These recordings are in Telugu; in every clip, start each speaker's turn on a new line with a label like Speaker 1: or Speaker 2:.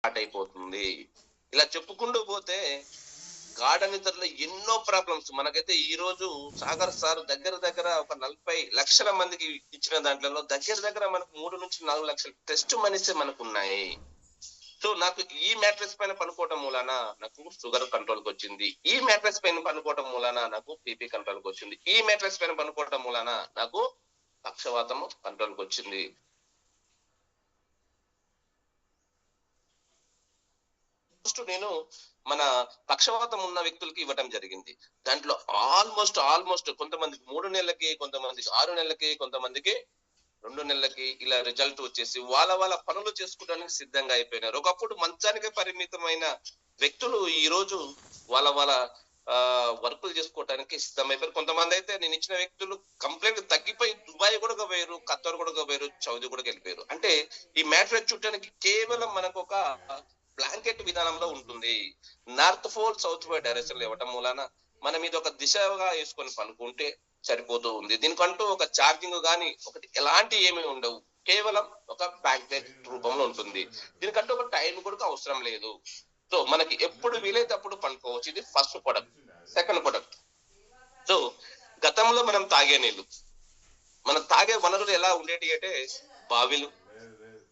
Speaker 1: స్టార్ట్ అయిపోతుంది. ఇలా చెప్పుకుంటూ పోతే గాఢ నిద్రలో ఎన్నో ప్రాబ్లమ్స్ మనకైతే ఈ రోజు సాగర్ సార్ దగ్గర దగ్గర ఒక 40 లక్షల మందికి ఇచ్చిన దాంట్లో దగ్గర దగ్గర మనకు 3 నుంచి 4 లక్షల టెస్ట్ మనీసే మనకు ఉన్నాయి. సో నాకు ఈ మ్యాట్రెస్ పైన పనుకోవడం మూలాన నాకు షుగర్ కంట్రోల్ కి వచ్చింది. ఈ మ్యాట్రెస్ పైన పనుకోవడం మూలాన నాకు బీపీ కంట్రోల్ కి వచ్చింది. ఈ మ్యాట్రెస్ పైన పనుకోవడం మూలాన నాకు పక్షవాతము కంట్రోల్ కి వచ్చింది. నేను మన పక్షవాతం ఉన్న వ్యక్తులకి ఇవ్వటం జరిగింది. దాంట్లో ఆల్మోస్ట్ కొంతమందికి 3 నెలలకి, కొంతమందికి 6 నెలలకి, కొంతమందికి 2 నెలలకి ఇలా రిజల్ట్ వచ్చేసి వాళ్ళ పనులు చేసుకోవడానికి సిద్ధంగా అయిపోయినారు. ఒకప్పుడు మంచానికి పరిమితమైన వ్యక్తులు ఈ రోజు వాళ్ళ వర్కులు చేసుకోవడానికి సిద్ధమైపోయారు. కొంతమంది అయితే నేను ఇచ్చిన వ్యక్తులు కంప్లీట్ తగ్గిపోయి దుబాయ్ కూడా పోయారు, ఖత్తర్ కూడా పోయారు, సౌదీ కూడా వెళ్ళిపోయారు. అంటే ఈ మ్యాట్రెస్ చుట్టానికి కేవలం మనకు ఒక బ్లాంకెట్ విధానంలో ఉంటుంది. North pole south pole direction లో ఇవ్వటం మూలాన మనం ఇది ఒక దిశగా వేసుకొని పనుకుంటే సరిపోతూ ఉంది. దీనికంటూ ఒక ఛార్జింగ్ గానీ ఒకటి ఎలాంటి ఏమీ ఉండవు. కేవలం ఒక బ్లాంకెట్ రూపంలో ఉంటుంది. దీనికంటూ ఒక టైం కూడా అవసరం లేదు. సో మనకి ఎప్పుడు వీలైతే అప్పుడు పనుకోవచ్చు. ఇది first product. Second product, so గతంలో మనం తాగే నీళ్లు, మనం తాగే వనరులు ఎలా ఉండేటి అంటే బావిలు,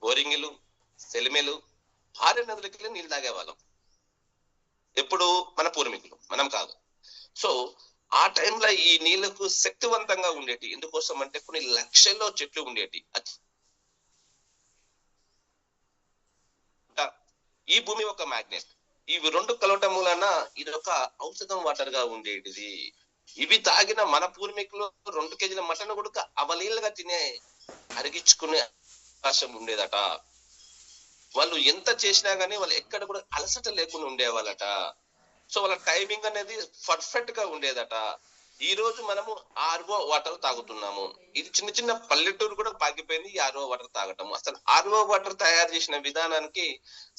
Speaker 1: బోరింగులు, సెలిమెలు, భారీ నదులకి నీళ్ళు తాగేవాళ్ళం. ఎప్పుడు మన పూర్వీకులు, మనం కాదు. సో ఆ టైంలో ఈ నీళ్లకు శక్తివంతంగా ఉండేటి. ఎందుకోసం అంటే కొన్ని లక్షల్లో చెట్లు ఉండేటి. ఈ భూమి ఒక మ్యాగ్నెట్. ఇవి రెండు కలవటం మూలన ఇది ఒక ఔషధం వాటర్ గా ఉండేటిది. ఇవి తాగిన మన పూర్వీకులు 2 కేజీల మటన్ కూడా అవలీలుగా తినే అరిగించుకునే అవకాశం ఉండేదట. వాళ్ళు ఎంత చేసినా గానీ వాళ్ళు ఎక్కడ కూడా అలసట లేకుండా ఉండేవాళ్ళట. సో వాళ్ళ టైమింగ్ అనేది పర్ఫెక్ట్ గా ఉండేదట. ఈ రోజు మనము ఆర్ఓ వాటర్ తాగుతున్నాము. ఇది చిన్న చిన్న పల్లెటూరు కూడా పాకిపోయింది ఈ ఆర్ఓ వాటర్ తాగటం. అసలు ఆర్ఓ వాటర్ తయారు చేసిన విధానానికి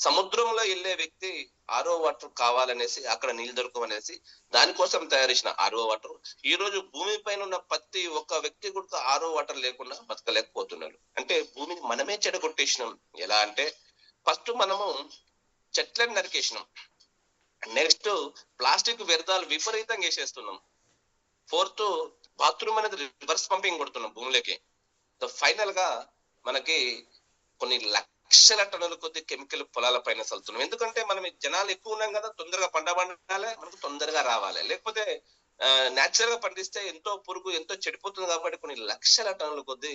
Speaker 1: సముద్రంలో వెళ్ళే వ్యక్తి ఆర్ఓ వాటర్ కావాలనేసి, అక్కడ నీళ్ళు దొరకమనేసి దానికోసం తయారు చేసిన ఆర్ఓ వాటర్ ఈ రోజు భూమి పైన ఉన్న ప్రతి ఒక్క వ్యక్తి కూడా ఆర్ఓ వాటర్ లేకుండా బతకలేకపోతున్నాడు. అంటే భూమిని మనమే చెడగొట్టేసినాం. ఎలా అంటే ఫస్ట్ మనము చెట్లను నరికేసినాం. నెక్స్ట్ ప్లాస్టిక్ వ్యర్థాలు విపరీతంగా వేసేస్తున్నాం. ఫోర్త్ బాత్రూమ్ అనేది రివర్స్ పంపింగ్ కొడుతున్నాం భూమిలోకి. ఫైనల్ గా మనకి కొన్ని లక్షల టన్నుల కొద్ది కెమికల్ పొలాల పైన చల్లుతున్నాం. ఎందుకంటే మనం జనాలు ఎక్కువ ఉన్నాం కదా, తొందరగా పంట పండాలి, మనకు తొందరగా రావాలి. లేకపోతే న్యాచురల్ గా పండిస్తే ఎంతో పురుగు ఎంతో చెడిపోతుంది. కాబట్టి కొన్ని లక్షల టన్నుల కొద్ది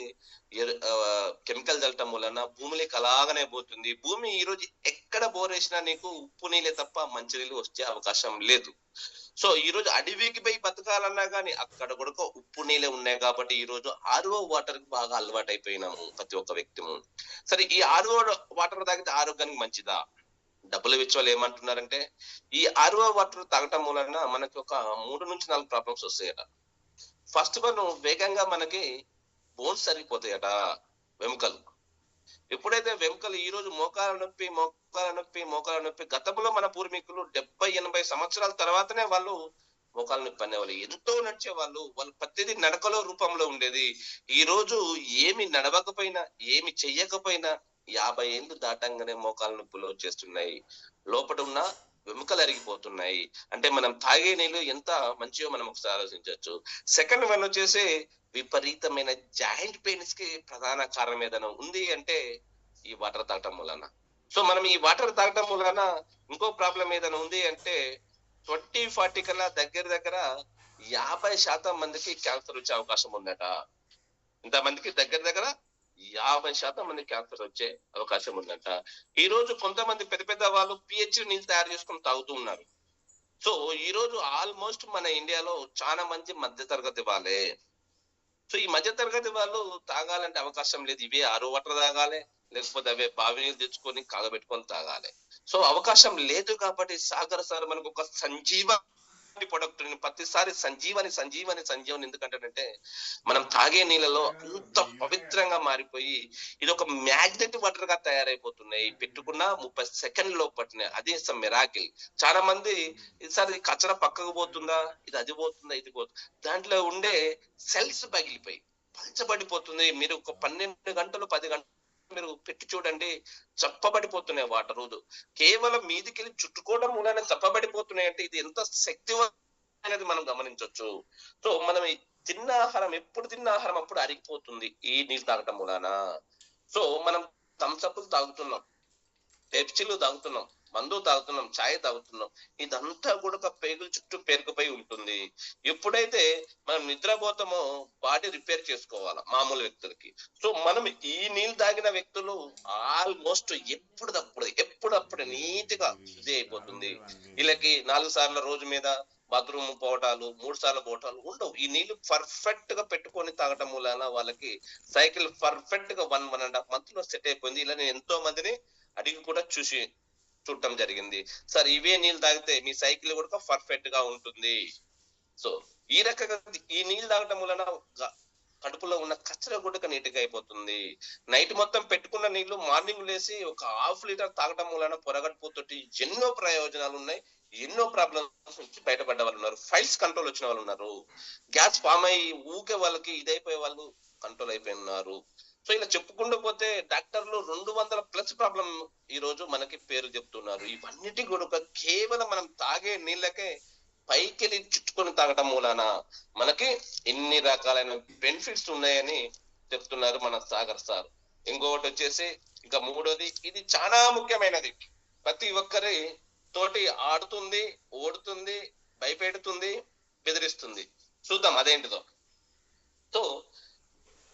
Speaker 1: కెమికల్ చల్లటం వలన భూమిలోకి అలాగనే పోతుంది. భూమి ఈ రోజు ఎక్కడ బోరేసినా నీకు ఉప్పు నీళ్ళే తప్ప మంచి నీళ్ళు వచ్చే అవకాశం లేదు. సో ఈ రోజు అడవికి పోయి బతకాలన్నా గానీ అక్కడ కూడా ఉప్పు నీళ్ళే ఉన్నాయి. కాబట్టి ఈ రోజు ఆర్ఓ వాటర్ కి బాగా అలవాటు అయిపోయినాము ప్రతి ఒక్క వ్యక్తిము. సరే, ఈ ఆర్ఓ వాటర్ తాగితే ఆరోగ్యానికి మంచిదా? డబ్బులు ఇచ్చే వాళ్ళు ఏమంటున్నారంటే ఈ ఆర్ఓ వాటర్ తాగటం వలన మనకి ఒక 3 నుంచి 4 ప్రాబ్లమ్స్ వస్తాయట. ఫస్ట్ వన్, వేగంగా మనకి బోన్స్ సరిపోతాయట, వెముకలు. ఎప్పుడైతే వెముకలు ఈ రోజు మోకాల నొప్పి గతంలో మన పూర్వీకులు 70-80 సంవత్సరాల తర్వాతనే వాళ్ళు మోకాల నొప్పి అనేవాళ్ళు. ఎంతో నడిచేవాళ్ళు. వాళ్ళు ప్రతిదీ నడకలో రూపంలో ఉండేది. ఈ రోజు ఏమి నడవకపోయినా, ఏమి చెయ్యకపోయినా 50 ఏళ్ళు దాటంగానే మోకాల నొప్పులు వచ్చేస్తున్నాయి. లోపల ఉన్న వెముకలు అరిగిపోతున్నాయి. అంటే మనం తాగే నీళ్ళు ఎంత మంచియో మనం ఒకసారి ఆలోచించవచ్చు. సెకండ్ వన్ వచ్చేసి విపరీతమైన జాయింట్ పెయిన్స్ కి ప్రధాన కారణం ఏదైనా ఉంది అంటే ఈ వాటర్ తాగటం వలన. సో మనం ఈ వాటర్ తాగటం వలన ఇంకో ప్రాబ్లం ఏదైనా ఉంది అంటే 2040 కల్లా దగ్గర దగ్గర 50% మందికి క్యాన్సర్ వచ్చే అవకాశం ఉందట. ఇంతమందికి దగ్గర దగ్గర 50% మంది క్యాన్సర్ వచ్చే అవకాశం ఉందంట. ఈ రోజు కొంతమంది పెద్ద పెద్ద వాళ్ళు పిహెచ్డి నీళ్ళు తయారు చేసుకుని తాగుతూ ఉన్నారు. సో ఈ రోజు ఆల్మోస్ట్ మన ఇండియాలో చాలా మంది మధ్య తరగతి వాళ్ళే. సో ఈ మధ్య తరగతి వాళ్ళు తాగాలంటే అవకాశం లేదు. ఇవే ఆరో వాటర్ తాగాలి, లేకపోతే అవే బావి నీళ్ళు తెచ్చుకొని కాగబెట్టుకొని తాగాలి. సో అవకాశం లేదు. కాబట్టి సాగర్ సార్ మనకు ఒక సంజీవ ప్రొడక్ట్ ప్రతిసారి సంజీవని ఎందుకంటే మనం తాగే నీళ్ళలో అంత పవిత్రంగా మారిపోయి ఇది ఒక మ్యాగ్నెట్ వాటర్ గా తయారైపోతున్నాయి. పెట్టుకున్న 30 సెకండ్ లో పట్టినాయి. అదే మిరాకిల్. చాలా మంది ఈసారి కచరా పక్కకు పోతుందా, ఇది అది పోతుందా, ఇది పోతుందా, దాంట్లో ఉండే సెల్స్ పగిలిపోయి పలచబడిపోతుంది. మీరు ఒక 12 గంటలు 10 గంటలు మీరు పెట్టి చూడండి, చప్పబడిపోతున్నాయి వాటర్. కేవలం మీదికెళ్ళి చుట్టుకోవడం మూలాన చప్పబడిపోతున్నాయి అంటే ఇది ఎంత శక్తివంతమైనది మనం గమనించొచ్చు. సో మనం ఈ తిన్న ఆహారం, ఎప్పుడు తిన్న ఆహారం అప్పుడు అరిగిపోతుంది ఈ నీళ్ళు తాగటం మూలాన. సో మనం థమ్సప్లు తాగుతున్నాం, పెప్సీలు తాగుతున్నాం, మందు తాగుతున్నాం, ఛాయ్ తాగుతున్నాం. ఇదంతా కూడా పేగుల చుట్టూ పేరుకుపోయి ఉంటుంది. ఎప్పుడైతే మనం నిద్రపోతామో బాడీ రిపేర్ చేసుకోవాలి మామూలు వ్యక్తులకి. సో మనం ఈ నీళ్ళు తాగిన వ్యక్తులు ఆల్మోస్ట్ ఎప్పుడప్పుడు నీట్ గా శుద్ధి అయిపోతుంది. వీళ్ళకి 4 సార్లు రోజు మీద బాత్రూమ్ పోవటాలు, 3 సార్లు పోవటాలు ఉండవు. ఈ నీళ్లు పర్ఫెక్ట్ గా పెట్టుకొని తాగటం మూలాన వాళ్ళకి సైకిల్ పర్ఫెక్ట్ గా 1.5 month లో సెట్ అయిపోయింది. ఇలా నేను ఎంతో మందిని అడిగి కూడా చూడటం జరిగింది. సార్ ఇవే నీళ్ళు తాగితే మీ సైకిల్ కూడా పర్ఫెక్ట్ గా ఉంటుంది. సో ఈ రకంగా ఈ నీళ్ళు తాగటం వలన కడుపులో ఉన్న కచ్చర గుడ్డక నీట్గా అయిపోతుంది. నైట్ మొత్తం పెట్టుకున్న నీళ్లు మార్నింగ్ లేసి ఒక 1/2 లీటర్ తాగటం వలన పొరగడుపుతోటి ఎన్నో ప్రయోజనాలు ఉన్నాయి. ఎన్నో ప్రాబ్లమ్స్ నుంచి బయటపడ్డ వాళ్ళు ఉన్నారు. ఫైల్స్ కంట్రోల్ వచ్చిన వాళ్ళు ఉన్నారు. గ్యాస్ ఫామ్ అయ్యి ఊకే వాళ్ళకి ఇదైపోయే వాళ్ళు కంట్రోల్ అయిపోయి ఉన్నారు. సో ఇలా చెప్పుకుంటూ పోతే డాక్టర్లు 200+ ప్రాబ్లం ఈ రోజు మనకి పేరు చెప్తున్నారు. ఇవన్నిటి కూడా కేవలం మనం తాగే నీళ్ళకే పైకెళ్ళి చుట్టుకొని తాగటం మూలాన మనకి ఎన్ని రకాలైన బెనిఫిట్స్ ఉన్నాయని చెప్తున్నారు మన సాగర్ సార్. ఇంకొకటి వచ్చేసి ఇంకా మూడోది, ఇది చాలా ముఖ్యమైనది. ప్రతి ఒక్కరి తోటి ఆడుతుంది, ఓడుతుంది, భయపెడుతుంది, బెదిరిస్తుంది. చూద్దాం అదేంటిదో. సో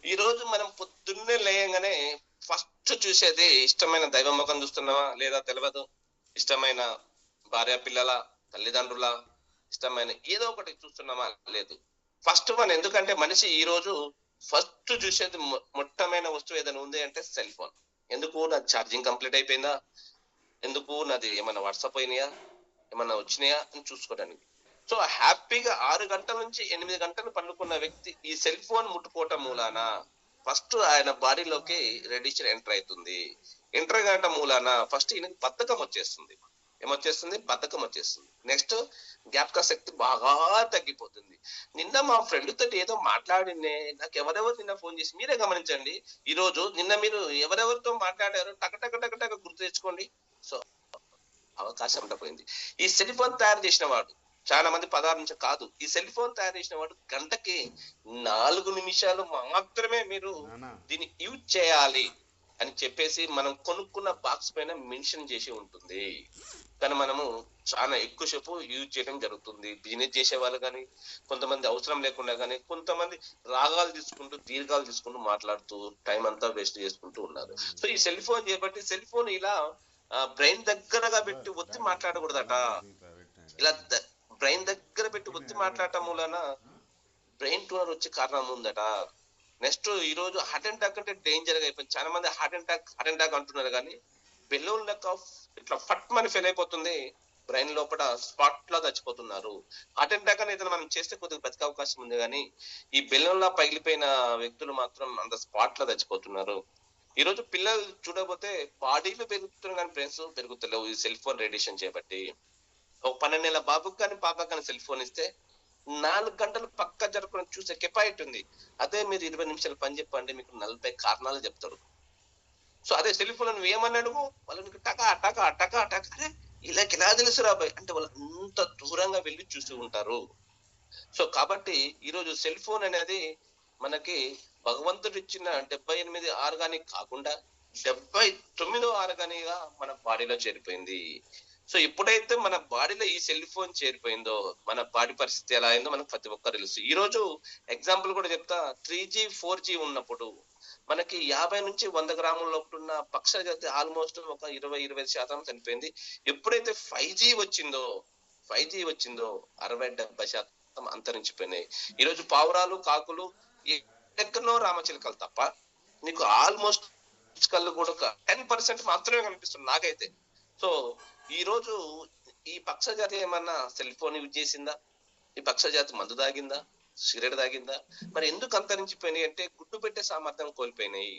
Speaker 1: ఈ రోజు మనం పొద్దున్నే లేయంగానే ఫస్ట్ చూసేది ఇష్టమైన దైవ ముఖం చూస్తున్నావా లేదా తెలియదు, ఇష్టమైన భార్య పిల్లల తల్లిదండ్రుల ఇష్టమైన ఏదో ఒకటి చూస్తున్నామా లేదు. ఫస్ట్ వన్, ఎందుకంటే మనిషి ఈ రోజు ఫస్ట్ చూసేది మొట్టమైన వస్తువు ఏదైనా ఉంది అంటే సెల్ ఫోన్. ఎందుకు? నాది ఛార్జింగ్ కంప్లీట్ అయిపోయిందా, ఎందుకు నాది ఏమైనా వాట్సాప్ అయినాయా, ఏమన్నా వచ్చినాయా అని చూసుకోవడానికి. సో హ్యాపీగా 6 గంటల నుంచి 8 గంటలు పండుకున్న వ్యక్తి ఈ సెల్ ఫోన్ ముట్టుకోవటం మూలాన ఫస్ట్ ఆయన బాడీలోకి రేడియేషన్ ఎంటర్ అవుతుంది. ఎంటర్ కావటం మూలాన ఫస్ట్ ఈయనకి బద్ధకం వచ్చేస్తుంది. ఏమొచ్చేస్తుంది? బద్ధకం వచ్చేస్తుంది. నెక్స్ట్ జ్ఞాపక శక్తి బాగా తగ్గిపోతుంది. నిన్న మా ఫ్రెండ్ తోటి ఏదో మాట్లాడిందే, నాకు ఎవరెవరు నిన్న ఫోన్ చేసి, మీరే గమనించండి ఈ రోజు నిన్న మీరు ఎవరెవరితో మాట్లాడారో టక గుర్తు తెచ్చుకోండి. సో అవకాశం పోయింది. ఈ సెల్ ఫోన్ తయారు చేసిన వాడు చాలా మంది 16 నుంచి కాదు, ఈ సెల్ ఫోన్ తయారు చేసిన వాడు గంటకి 4 నిమిషాలు మాత్రమే మీరు దీన్ని యూజ్ చేయాలి అని చెప్పేసి మనం కొనుక్కున్న బాక్స్ పైన మెన్షన్ చేసి ఉంటుంది. కానీ మనము చాలా ఎక్కువసేపు యూజ్ చేయడం జరుగుతుంది. బిజినెస్ చేసే వాళ్ళు కానీ, కొంతమంది అవసరం లేకుండా కానీ, కొంతమంది రాగాలు తీసుకుంటూ దీర్ఘాలు తీసుకుంటూ మాట్లాడుతూ టైం అంతా వేస్ట్ చేసుకుంటూ ఉన్నారు. సో ఈ సెల్ ఫోన్ చేపట్టి సెల్ ఫోన్ ఇలా బ్రెయిన్ దగ్గరగా పెట్టి ఒత్తి మాట్లాడకూడదట. ఇలా బ్రెయిన్ దగ్గర పెట్టి ఒత్తి మాట్లాడటం మూలన బ్రెయిన్ ట్యూమర్ వచ్చే కారణం ఉందట. నెక్స్ట్ ఈ రోజు హార్ట్ అటాక్ అంటే డేంజర్ గా అయిపోయింది. చాలా మంది హార్ట్ అటాక్ అంటున్నారు కానీ బెలూన్ లెక్క ఇట్లా ఫట్ మని ఫెయిల్ అయిపోతుంది, బ్రెయిన్ లోపల స్పాట్ లా చచ్చిపోతున్నారు. హార్ట్ అటాక్ అనేది మనం చేస్తే కొద్దిగా బతికే అవకాశం ఉంది కానీ ఈ బెలూన్ లా పగిలిపోయిన వ్యక్తులు మాత్రం అంత స్పాట్ లా చచ్చిపోతున్నారు. ఈ రోజు పిల్లలు చూడకపోతే బాడీలు పెరుగుతున్నారు కానీ బ్రెయిన్స్ పెరుగుతలేవు ఈ సెల్ ఫోన్ రేడియేషన్ చేపట్టి. ఒక 12 నెలల బాబుకి కానీ పాపకు కానీ సెల్ ఫోన్ ఇస్తే 4 గంటలు పక్క జరుపుకొని చూసే కెపాసిటీ ఉంది. అదే మీరు 20 నిమిషాలు పని చెప్పండి, మీకు 40 కారణాలు చెప్తారు. సో అదే సెల్ ఫోన్ నువ్వు ఏమని అడుగు, వాళ్ళకి టకా అరే ఇలాకి ఎలా తెలుసు రాబాయ్ అంటే వాళ్ళు అంత దూరంగా వెళ్ళి చూస్తూ ఉంటారు. సో కాబట్టి ఈరోజు సెల్ ఫోన్ అనేది మనకి భగవంతుడు ఇచ్చిన 78 ఆర్గానిక్ కాకుండా 79వ ఆర్గానిక్ గా మన బాడీలో చేరిపోయింది. సో ఎప్పుడైతే మన బాడీలో ఈ సెల్ ఫోన్ చేరిపోయిందో మన బాడీ పరిస్థితి ఎలా అయిందో మనకు ప్రతి ఒక్కరు తెలుసు. ఈ రోజు ఎగ్జాంపుల్ కూడా చెప్తా, 3G 4G ఉన్నప్పుడు మనకి 50 నుంచి 100 గ్రాముల లోపల ఉన్న పక్ష జాతి ఆల్మోస్ట్ ఒక 20-25% చనిపోయింది. ఎప్పుడైతే 5G వచ్చిందో 60-70% అంతరించిపోయినాయి. ఈ రోజు పావురాలు, కాకులు ఎక్కడో రామచిలుకలు తప్ప నీకు ఆల్మోస్ట్ కళ్ళు కూడా 10% మాత్రమే కనిపిస్తుంది నాకైతే. సో ఈ రోజు ఈ పక్ష జాతి ఏమన్నా సెల్ ఫోన్ యూజ్ చేసిందా? ఈ పక్ష జాతి మందు తాగిందా? సిగరెట్ తాగిందా? మరి ఎందుకు అంతరించిపోయినాయి అంటే గుడ్డు పెట్టే సామర్థ్యం కోల్పోయినాయి.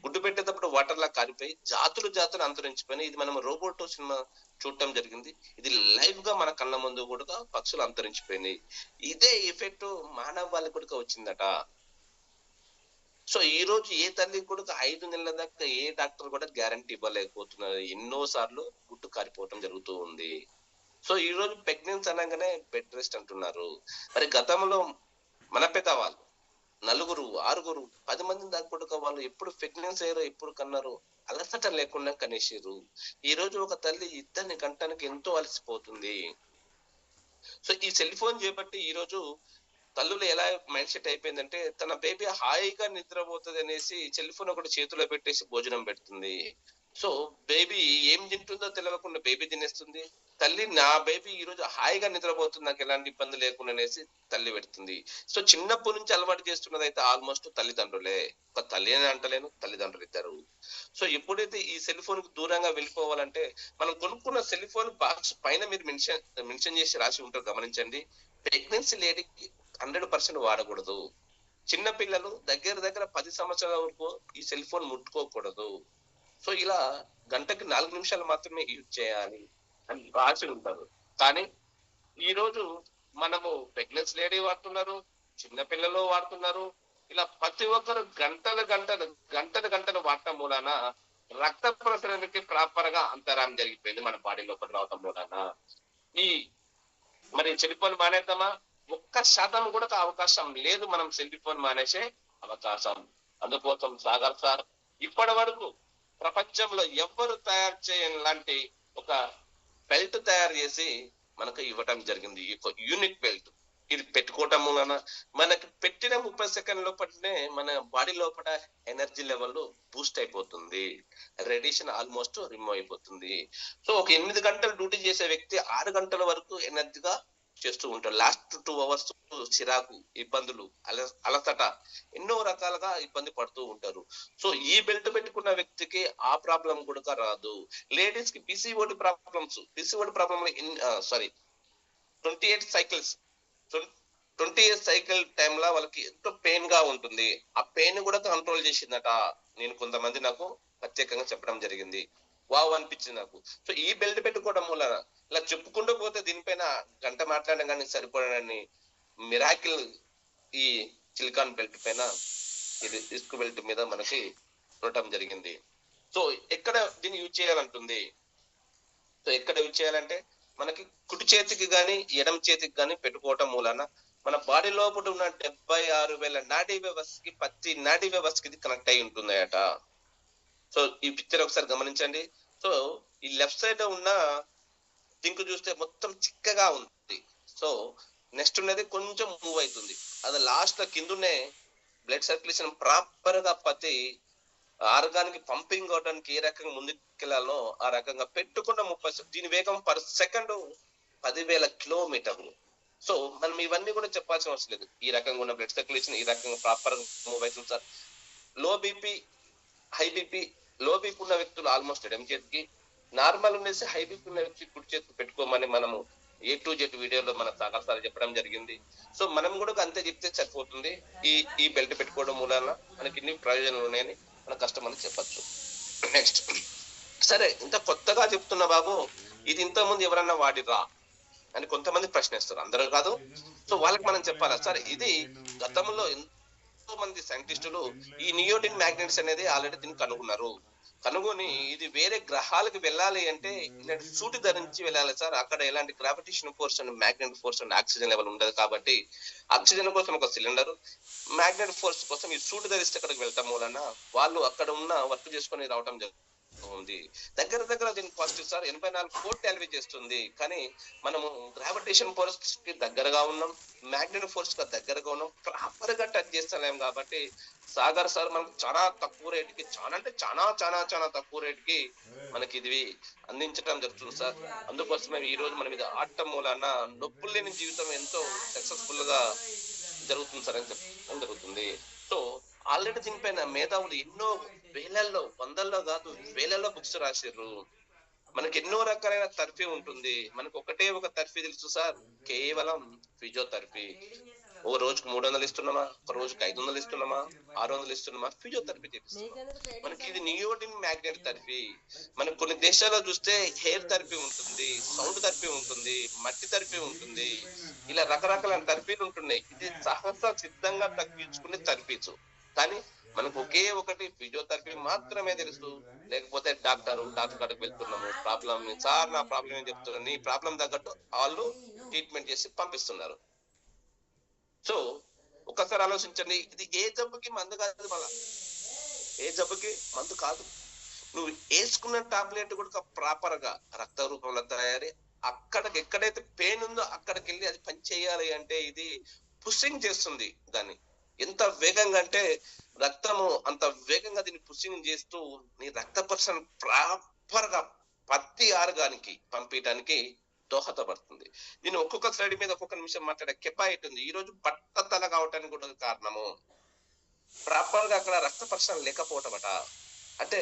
Speaker 1: గుడ్డు పెట్టేటప్పుడు వాటర్ లా కారిపోయి జాతులు అంతరించిపోయినాయి. ఇది మనం రోబోటో సినిమా చూడటం జరిగింది. ఇది లైవ్ గా మన కళ్ళ ముందు కూడా పక్షులు అంతరించిపోయినాయి. ఇదే ఎఫెక్ట్ మానవ వాళ్ళకి కూడా వచ్చిందట. సో ఈ రోజు ఏ తల్లి కూడా 5 నెలల దాకా ఏ డాక్టర్ కూడా గ్యారంటీ ఇవ్వలేకపోతున్నారు. ఎన్నో సార్లు గుట్టు కారిపోవటం జరుగుతూ ఉంది. సో ఈ రోజు ప్రెగ్నెన్సీ అనగానే బెడ్ రెస్ట్ అంటున్నారు. మరి గతంలో మన పెద్దవాళ్ళు నలుగురు, ఆరుగురు, 10 మందిని దాకా కూడా వాళ్ళు ఎప్పుడు ప్రెగ్నెన్సీ అయ్యారో, ఎప్పుడు కన్నారో అలసట లేకుండా కనేసిర్రు. ఈ రోజు ఒక తల్లి ఇద్దరిని కంటానికి ఎంతో అలసిపోతుంది. సో ఈ సెల్ ఫోన్ చేపట్టి ఈ రోజు తల్లులు ఎలా మైండ్ సెట్ అయిపోయిందంటే, తన బేబీ హాయిగా నిద్రపోతుంది అనేసి సెల్ ఫోన్ ఒకటి చేతిలో పెట్టేసి భోజనం పెడుతుంది. సో బేబీ ఏం తింటుందో తెలియకుండా బేబీ తినేస్తుంది. తల్లి నా బేబీ ఈ రోజు హాయిగా నిద్రపోతుంది, నాకు ఎలాంటి ఇబ్బంది లేకుండా అనేసి తల్లి పెడుతుంది. సో చిన్నప్పటి నుంచి అలవాటు చేస్తున్నది అయితే ఆల్మోస్ట్ తల్లిదండ్రులే. ఒక తల్లి అని అంటలేను, తల్లిదండ్రులు ఇద్దరు. సో ఎప్పుడైతే ఈ సెల్ ఫోన్ కు దూరంగా వెళ్ళిపోవాలంటే, మనం కొనుక్కున్న సెల్ ఫోన్ బాక్స్ పైన మీరు మెన్షన్ చేసి రాసి ఉంటారు, గమనించండి. ప్రెగ్నెన్సీ లేడీకి 100% వాడకూడదు. చిన్న పిల్లలు దగ్గర 10 సంవత్సరాల వరకు ఈ సెల్ ఫోన్ ముట్టుకోకూడదు. సో ఇలా గంటకి 4 నిమిషాలు మాత్రమే యూజ్ చేయాలి అని రాసి ఉంటారు. కానీ ఈ రోజు మనము ప్రెగ్నెన్సీ లేడీ వాడుతున్నారు, చిన్న పిల్లలు వాడుతున్నారు. ఇలా ప్రతి ఒక్కరు గంటలు వాడటం మూలాన రక్త ప్రసరణకి ప్రాపర్ గా అంతరాయం జరిగిపోయింది మన బాడీ లోపల రావటం మూలాన. ఈ మరి సెల్ ఫోన్ మానేద్దామా? 1% కూడా అవకాశం లేదు మనం సెల్ ఫోన్ మానేసే అవకాశం. అందుకోసం సాగర్ సార్ ఇప్పటి వరకు ప్రపంచంలో ఎవ్వరు తయారు చేయని లాంటి ఒక బెల్ట్ తయారు చేసి మనకు ఇవ్వటం జరిగింది. Unique belt. ఇది పెట్టుకోవటం వలన మనకి పెట్టిన 30 సెకండ్ లోపలనే మన బాడీ లోపల ఎనర్జీ లెవెల్ బూస్ట్ అయిపోతుంది. రేడియేషన్ ఆల్మోస్ట్ రిమూవ్ అయిపోతుంది. సో ఒక 8 గంటలు డ్యూటీ చేసే వ్యక్తి 6 గంటల వరకు ఎనర్జీగా చేస్తూ ఉంటారు. లాస్ట్ 2 అవర్స్ చిరాకు, ఇబ్బందులు, అలసట, ఎన్నో రకాలుగా ఇబ్బంది పడుతూ ఉంటారు. సో ఈ బెల్ట్ పెట్టుకున్న వ్యక్తికి ఆ ప్రాబ్లం కూడా రాదు. లేడీస్ కి PCOD problems 28 cycles 28 cycle time లో వాళ్ళకి ఎంతో పెయిన్ గా ఉంటుంది. ఆ పెయిన్ కూడా కంట్రోల్ చేసిందట. నేను కొంతమంది నాకు ప్రత్యేకంగా చెప్పడం జరిగింది. వావ్ అనిపించింది నాకు. సో ఈ బెల్ట్ పెట్టుకోవడం వల్ల ఇలా చెప్పుకుంటూ పోతే దీనిపైన గంట మాట్లాడడం కానీ సరిపోడని మిరాకిల్ ఈ సిలికాన్ బెల్ట్ పైన, ఇది డిస్క్ బెల్ట్ మీద మనకి ఉండటం జరిగింది. సో ఎక్కడ దీన్ని యూజ్ చేయాలంటుంది? సో ఎక్కడ యూజ్ చేయాలంటే మనకి కుడి చేతికి గాని ఎడమ చేతికి గాని పెట్టుకోవటం మూలన మన బాడీ లోపల ఉన్న 76,000 నాడీ వ్యవస్థకి, ప్రతి నాడీ వ్యవస్థకి ఇది కనెక్ట్ అయి ఉంటుందట. సో ఈ పిక్చర్ ఒకసారి గమనించండి. సో ఈ లెఫ్ట్ సైడ్ ఉన్న థింక్ చూస్తే మొత్తం చిక్కగా ఉంది. సో నెక్స్ట్ ఉన్నది కొంచెం మూవ్ అవుతుంది. అది లాస్ట్ లో కిందనే బ్లడ్ సర్క్యులేషన్ ప్రాపర్ గా ప్రతి ఆర్గానికి పంపింగ్ అవడానికి ఏ రకంగా ముందుకెళ్లాలో ఆ రకంగా పెట్టుకున్న 30, దీని వేగం పర్ సెకండ్ 10,000 కిలోమీటర్లు. సో మనం ఇవన్నీ కూడా చెప్పాల్సిన అవసరం లేదు. ఈ రకంగా ఉన్న బ్లడ్ సర్క్యులేషన్ ఈ రకంగా ప్రాపర్ గా మూవ్ అవుతుంది sir. Low BP, high BP, low BP ఉన్న వ్యక్తులు ఆల్మోస్ట్ ఎడమ చేతికి, నార్మల్ ఉండేసి హై బీపీ ఉన్న వ్యక్తి కుడి చేతికి పెట్టుకోమని మనము A to Z వీడియోలో మన సాగర్ చెప్పడం జరిగింది. సో మనం కూడా అంతే చెప్తే సరిపోతుంది. ఈ బెల్ట్ పెట్టుకోవడం మూలాన మనకి ఇన్ని ప్రయోజనాలు ఉన్నాయని మన కస్టమర్ చెప్పచ్చు. నెక్స్ట్, సరే ఇంత కొత్తగా చెప్తున్నా బాబు, ఇది ఇంతకుముందు ఎవరన్నా వాడిరా అని కొంతమంది ప్రశ్నిస్తారు, అందరూ కాదు. సో వాళ్ళకి మనం చెప్పాలా సార్, ఇది గతంలో ఎంతో మంది సైంటిస్టులు ఈ నియోడిన్ మ్యాగ్నెట్స్ అనేది ఆల్రెడీ దీన్ని కనుగొని ఇది వేరే గ్రహాలకు వెళ్ళాలి అంటే ఇలాంటి సూటి ధరించి వెళ్ళాలి సార్. అక్కడ ఎలాంటి gravitation force and magnetic force and oxygen level ఉండదు కాబట్టి ఆక్సిజన్ కోసం ఒక సిలిండర్, మ్యాగ్నెటిక్ ఫోర్స్ కోసం ఈ సూట్ ధరిస్తే అక్కడికి వెళ్తాం వలన వాళ్ళు అక్కడ ఉన్న వర్క్ చేసుకొని రావడం జరుగుతుంది. దగ్గర దీనికి పాజిటివ్ సార్ 84 కోట్లు అలవి చేస్తుంది. కానీ మనము గ్రావిటేషన్ ఫోర్స్ కి దగ్గరగా ఉన్నాం, మ్యాగ్నెటిక్ ఫోర్స్ కి దగ్గరగా ఉన్నాం, ప్రాపర్ గా టచ్ చేస్తలేం. కాబట్టి సాగర్ సార్ మనకు చాలా తక్కువ రేటుకి, చాలా తక్కువ రేటుకి మనకి ఇది అందించడం జరుగుతుంది సార్. అందుకోసమే ఈ రోజు మనం ఇది ఆడటం మూలన నొప్పులు లేని జీవితం ఎంతో సక్సెస్ఫుల్ గా జరుగుతుంది సార్ అని చెప్పడం జరుగుతుంది. సో ఆల్రెడీ దీనిపైన మేధావులు ఎన్నో వేలల్లో, వందల్లో కాదు వేలల్లో బుక్స్ రాశారు. మనకి ఎన్నో రకాలైన థెరపీ ఉంటుంది. మనకు ఒక థెరపీ తెలుసు సార్, కేవలం ఫిజియోథెరపీ. ఓ రోజుకు 300 ఇస్తున్నామా, ఒక రోజుకి 500 ఇస్తున్నామా, 600 ఇస్తున్నామా, ఫిజియోథెరపీ చేపిస్తున్నాం. మనకి ఇది నియోడిన్ మ్యాగ్నెట్ థెరపీ. మనకు కొన్ని దేశాల్లో చూస్తే హెయిర్ థెరపీ ఉంటుంది, సౌండ్ థెరపీ ఉంటుంది, మట్టి థెరపీ ఉంటుంది, ఇలా రకరకాల థెరపీలు ఉంటున్నాయి. ఇది సహజ సిద్ధంగా తగ్గించుకునే థెరపీస్. కానీ మనకు ఒకే ఒకటి ఫిజియోథెరపీ మాత్రమే తెలుసు. లేకపోతే డాక్టర్ కాడికి వెళ్తున్నాము, ప్రాబ్లం సార్ నా ప్రాబ్లం ఏం చెప్తున్నారు, నీ ప్రాబ్లం తగ్గట్టు వాళ్ళు ట్రీట్మెంట్ చేసి పంపిస్తున్నారు. సో ఒక్కసారి ఆలోచించండి, ఇది ఏ జబ్బుకి మందు కాదు, మళ్ళా ఏ జబ్బుకి మందు కాదు. నువ్వు వేసుకున్న టాబ్లెట్ కూడా ప్రాపర్ గా రక్త రూపంలో తయారీ, అక్కడికి ఎక్కడైతే పెయిన్ ఉందో అక్కడికి వెళ్ళి అది పని చేయాలి అంటే ఇది పుషింగ్ చేస్తుంది దాన్ని. ఎంత వేగంగా అంటే రక్తము అంత వేగంగా దీన్ని పుషింగ్ చేస్తూ నీ రక్త పరిసరం ప్రాపర్ గా ప్రతి ఆర్గానికి పంపించడానికి దోహదపడుతుంది. దీన్ని ఒక్కొక్క స్లైడ్ మీద ఒక్కొక్క నిమిషం మాట్లాడే కెపాసిటీ ఉంది. ఈ రోజు బట్టతల కావటానికి కూడా కారణము ప్రాపర్ గా అక్కడ రక్త పరిసరం లేకపోవటమట. అంటే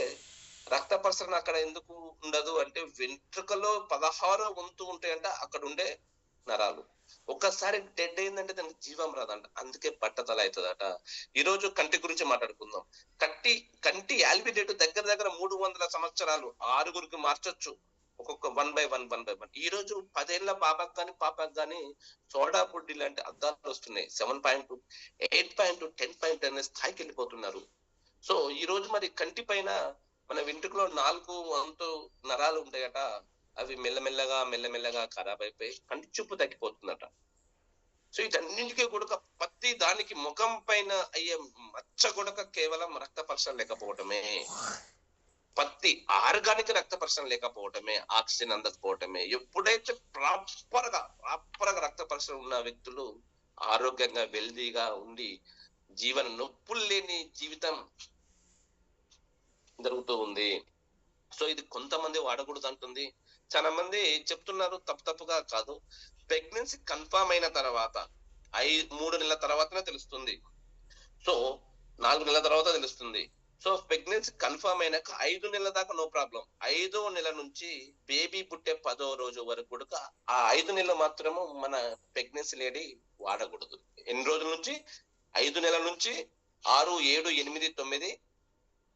Speaker 1: రక్త పరిసరణ అక్కడ ఎందుకు ఉండదు అంటే వెంట్రుకలో 16 వంతు ఉంటాయంట అక్కడ ఉండే నరాలు. ఒక్కసారి డెడ్ అయిందంటే దానికి జీవం రాదంట, అందుకే పట్టతల అవుతుందట. ఈ రోజు కంటి గురించి మాట్లాడుకుందాం. కంటి ఆల్బిడేట్ దగ్గర 300 సంవత్సరాలు 6గురికి మార్చొచ్చు, ఒక్కొక్క 1 by 1. ఈ రోజు 10 ఏళ్ల బాబాకు కానీ పాపకు కానీ సోడా బుడ్డి లాంటి అద్దాలు వస్తున్నాయి. 7.2, 8.2, 10.2 అనే స్థాయికి వెళ్ళిపోతున్నారు. సో ఈ రోజు మరి కంటి పైన మన వెంట్రుకలో 4 వంతు నరాలు ఉంటాయట, అవి మెల్లమెల్లగా ఖరాబ్ అయిపోయి కంటి చూపు తగ్గిపోతుందట. సో వీటన్నింటికీ కూడా ప్రతి దానికి ముఖం పైన అయ్యే మచ్చ కూడా కేవలం రక్త పరిసరం లేకపోవటమే, ప్రతి ఆర్గానికి రక్త పరిసరం లేకపోవటమే, ఆక్సిజన్ అందకపోవటమే. ఎప్పుడైతే ప్రాపర్ గా రక్త పరిసరం ఉన్న వ్యక్తులు ఆరోగ్యంగా హెల్దీగా ఉండి జీవన నొప్పులు లేని జీవితం జరుగుతూ ఉంది. సో ఇది కొంతమంది వాడకూడదు అంటుంది, చాలా మంది చెప్తున్నారు, తప్పుగా కాదు. ప్రెగ్నెన్సీ కన్ఫర్మ్ అయిన తర్వాత 3 నెలల తర్వాతనే తెలుస్తుంది, సో 4 నెలల తర్వాత తెలుస్తుంది. సో ప్రెగ్నెన్సీ కన్ఫర్మ్ అయినాక 5 నెలల దాకా నో ప్రాబ్లం. 5వ నెల నుంచి బేబీ పుట్టే 10వ రోజు వరకు కూడా ఆ 5 నెలలు మాత్రము మన ప్రెగ్నెన్సీ లేడీ వాడకూడదు. ఎన్ని రోజుల నుంచి? 5 నెలల నుంచి 6, 7, 8, 9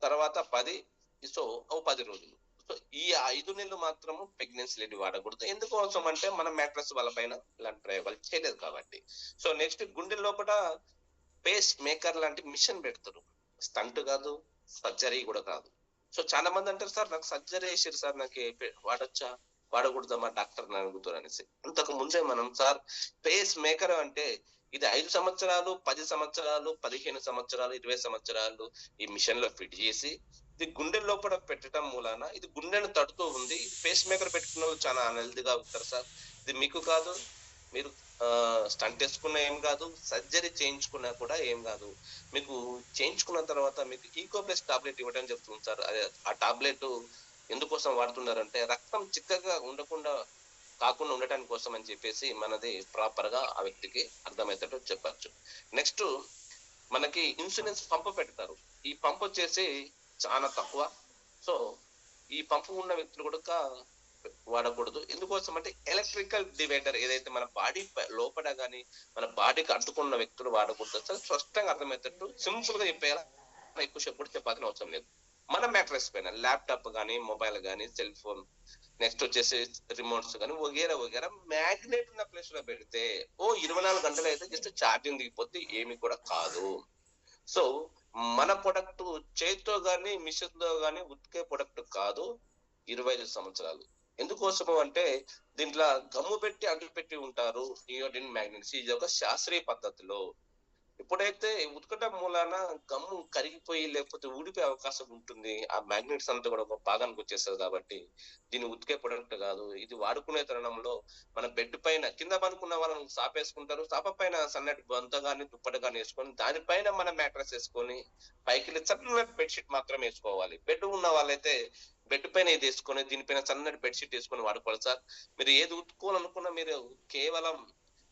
Speaker 1: తర్వాత 10, సో 10 రోజులు. సో ఈ 5 నెలలు మాత్రము ప్రెగ్నెన్సీ లేడీ వాడకూడదు. ఎందుకోసం అంటే మన మ్యాట్రస్ వాళ్ళ పైన ఇలాంటి ప్రయోగాలు చేయలేదు కాబట్టి. సో నెక్స్ట్ గుండె లోపల పేస్ మేకర్ లాంటి మిషన్ పెడతారు, స్టంట్ కాదు, సర్జరీ కూడా కాదు. సో చాలా మంది అంటారు, సార్ నాకు సర్జరీ చేసారు సార్, నాకు వాడొచ్చా వాడకూడదా మా డాక్టర్ అడుగుతారు అనేసి. అంతకు ముందే మనం సార్ పేస్ మేకర్ అంటే ఇది 5 సంవత్సరాలు, 10 సంవత్సరాలు, 15 సంవత్సరాలు, 20 సంవత్సరాలు ఈ మిషన్ లో ఫిట్ చేసి ఇది గుండె లోపల పెట్టడం మూలాన ఇది గుండెను తడుతూ ఉంది. పేస్ మేకర్ పెట్టుకున్న వాళ్ళు చాలా అన్హెల్దీగా అవుతారు సార్. ఇది మీకు కాదు, మీరు స్టంట్ వేసుకున్నా ఏం కాదు, సర్జరీ చేయించుకున్నా కూడా ఏం కాదు. మీకు చేయించుకున్న తర్వాత మీకు ఈకోప్లస్ టాబ్లెట్ ఇవ్వడం చెప్తుంది సార్. అదే ఆ టాబ్లెట్ ఎందుకోసం వాడుతున్నారంటే రక్తం చిక్కగా కాకుండా ఉండటానికి కోసం అని చెప్పేసి మనది ప్రాపర్ గా ఆ వ్యక్తికి అర్థమయ్యేటట్టు చెప్పచ్చు. నెక్స్ట్ మనకి ఇన్సూరెన్స్ పంపు పెడతారు. ఈ పంపు వచ్చేసి చాలా తక్కువ. సో ఈ పంపు ఉన్న వ్యక్తులు కూడా వాడకూడదు. ఎందుకోసం అంటే ఎలక్ట్రికల్ డివైడర్ ఏదైతే మన బాడీ లోపల గానీ మన బాడీకి అడ్డుకున్న వ్యక్తులు వాడకూడదు. చాలా స్పష్టంగా అర్థమయ్యేటట్టు సింపుల్ గా చెప్పేయాలా, ఎక్కువ సేపు కూడా చెప్పాల్సిన అవసరం లేదు. మన మ్యాట్రెస్ పైన ల్యాప్టాప్ గానీ, మొబైల్ గానీ, సెల్ ఫోన్, నెక్స్ట్ వచ్చేసి రిమోట్స్ కానీ వగేరా మ్యాగ్నెట్ ఉన్న ప్లేస్ లో పెడితే 24 గంటలు అయితే జస్ట్ ఛార్జింగ్ దిగిపోతే ఏమి కూడా కాదు. సో మన ప్రొడక్ట్ చేతితో గానీ మిషన్ తో గానీ ఉతికే ప్రొడక్ట్ కాదు. 25 సంవత్సరాలు ఎందుకోసము అంటే దీంట్లో గమ్ము పెట్టి అడ్డు పెట్టి ఉంటారు, నియోడిన్ మ్యాగ్నెట్స్. ఇది ఒక శాస్త్రీయ పద్ధతిలో. ఎప్పుడైతే ఉతకటం మూలాన గమ్ము కరిగిపోయి లేకపోతే ఊడిపోయే అవకాశం ఉంటుంది, ఆ మ్యాగ్నెట్స్ అంతా కూడా ఒక భాగానికి వచ్చేస్తుంది. కాబట్టి దీన్ని ఉతికే ప్రొడక్ట్ కాదు. ఇది వాడుకునే తరుణంలో మన బెడ్ పైన కింద పనుకున్న వాళ్ళని సాపేసుకుంటారు, సాప పైన సన్నటి బొంత గాని దుప్పటి గాని వేసుకొని దానిపైన మన మ్యాట్రస్ వేసుకొని పైకి సన్నటి బెడ్షీట్ మాత్రం వేసుకోవాలి. బెడ్ ఉన్న వాళ్ళైతే బెడ్ పైన ఇది వేసుకొని దీనిపైన సన్నటి బెడ్షీట్ వేసుకొని వాడుకోవాలి సార్. మీరు ఏది ఉతుక్కోవాలనుకున్నా మీరు కేవలం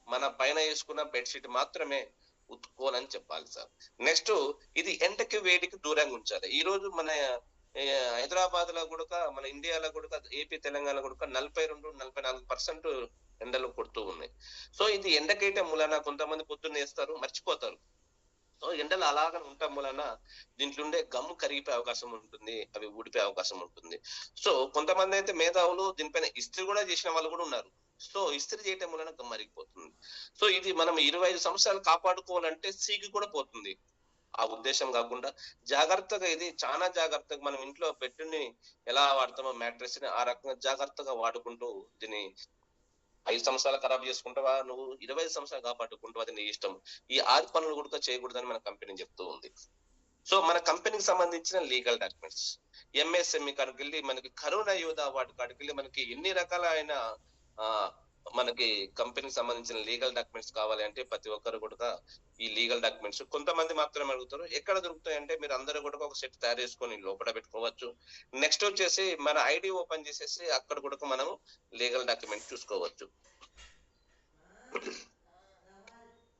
Speaker 1: మన పైన వేసుకున్న బెడ్షీట్ మాత్రమే ఉతుక్కోవాలని చెప్పాలి సార్. నెక్స్ట్ ఇది ఎండకి వేడికి దూరంగా ఉంచాలి. ఈ రోజు మన హైదరాబాద్ లో కూడా, మన ఇండియాలో కూడా, ఏపీ తెలంగాణ కూడా 42-44% ఎండలు కొడుతూ ఉన్నాయి. సో ఇది ఎండకేయటం మూలన కొంతమంది పొద్దున్న వేస్తారు, మర్చిపోతారు. సో ఎండలు అలాగా ఉండటం వలన దీంట్లో ఉండే గమ్ము కరిగిపోయే అవకాశం ఉంటుంది, అవి ఊడిపోయే అవకాశం ఉంటుంది. సో కొంతమంది అయితే మేధావులు దీనిపైన ఇస్త్రీ కూడా చేసిన వాళ్ళు కూడా ఉన్నారు. సో ఇస్త్రీ చేయటం వలన గమ్ము మరిగిపోతుంది. సో ఇది మనం 25 సంవత్సరాలు కాపాడుకోవాలంటే సీకి కూడా పోతుంది. ఆ ఉద్దేశం కాకుండా జాగ్రత్తగా, ఇది చాలా జాగ్రత్తగా మనం ఇంట్లో బెడ్‌ని ఎలా వాడతామో మ్యాట్రెస్ ని ఆ రకంగా జాగ్రత్తగా వాడుకుంటూ దీన్ని 5 సంవత్సరాలు ఖరాబ్ చేసుకుంటావా, నువ్వు 25 సంవత్సరాలు కాపాడుకుంటావు, అది నీ ఇష్టం. ఈ 6 పనులు కూడా చేయకూడదని మన కంపెనీ చెప్తూ ఉంది. సో మన కంపెనీకి సంబంధించిన లీగల్ డాక్యుమెంట్స్, ఎంఎస్ఎంఈ కాడికెళ్ళి మనకి కరోనా యోధ అవార్డు కాడికెళ్ళి మనకి ఎన్ని రకాలైన ఆ మనకి కంపెనీకి సంబంధించిన లీగల్ డాక్యుమెంట్స్ కావాలి అంటే ప్రతి ఒక్కరు కూడా ఈ లీగల్ డాక్యుమెంట్స్ కొంతమంది మాత్రమే అడుగుతారు. ఎక్కడ దొరుకుతాయంటే మీరు అందరూ కూడా ఒక సెట్ తయారు చేసుకొని లోపల పెట్టుకోవచ్చు. నెక్స్ట్ వచ్చేసి మన ఐడి ఓపెన్ చేసేసి అక్కడ కూడా మనం లీగల్ డాక్యుమెంట్ చూసుకోవచ్చు.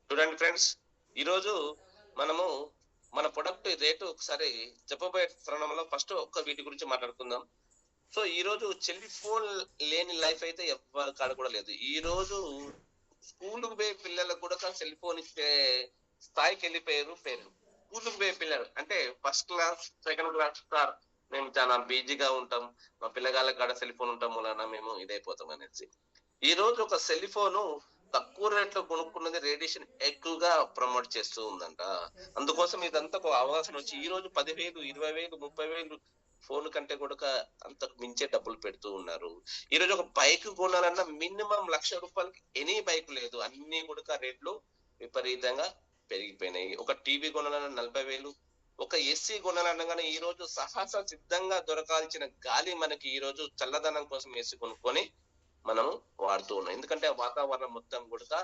Speaker 1: చూడండి ఫ్రెండ్స్, ఈరోజు మనము మన ప్రొడక్ట్ రేటు ఒకసారి చెప్పబోయే తరుణంలో ఫస్ట్ ఒక్క వీటి గురించి మాట్లాడుకుందాం. సో ఈ రోజు టెలిఫోన్ లేని లైఫ్ అయితే ఎవరి కాడ కూడా లేదు. ఈ రోజు స్కూల్కి పోయే పిల్లలకు కూడా సెల్ ఫోన్ ఇచ్చే స్థాయికి వెళ్ళిపోయారు పేరెంట్స్. స్కూల్కి పోయే పిల్లలు అంటే first class, second class sir మేము చాలా బిజీగా ఉంటాం, మా పిల్లగాళ్ళ కాడ సెల్ ఫోన్ ఉంటాం వలన మేము ఇదైపోతాం అనేసి. ఈ రోజు ఒక సెల్ ఫోను తక్కువ రేట్లో కొనుక్కున్నది రేడియేషన్ ఎక్కువగా ప్రమోట్ చేస్తూ ఉందంట. అందుకోసం ఇదంతా ఒక అవగాహన వచ్చి ఈ రోజు 10,000, 20,000, 30,000 ఫోన్ కంటే కూడా అంతకు మించే డబ్బులు పెడుతూ ఉన్నారు. ఈ రోజు ఒక బైక్ కొనాలన్నా మినిమం ₹1,00,000 ఎనీ బైక్ లేదు, అన్ని కూడా రేట్లు విపరీతంగా పెరిగిపోయినాయి. ఒక టీవీ కొనాలన్నా 40,000, ఒక ఏసీ కొనాలన్నా కానీ ఈ రోజు సహస సిద్ధంగా దొరకాల్సిన గాలి మనకి ఈ రోజు చల్లదనం కోసం ఏసీ కొనుక్కొని మనము వాడుతూ ఉన్నాం. ఎందుకంటే వాతావరణం మొత్తం కూడా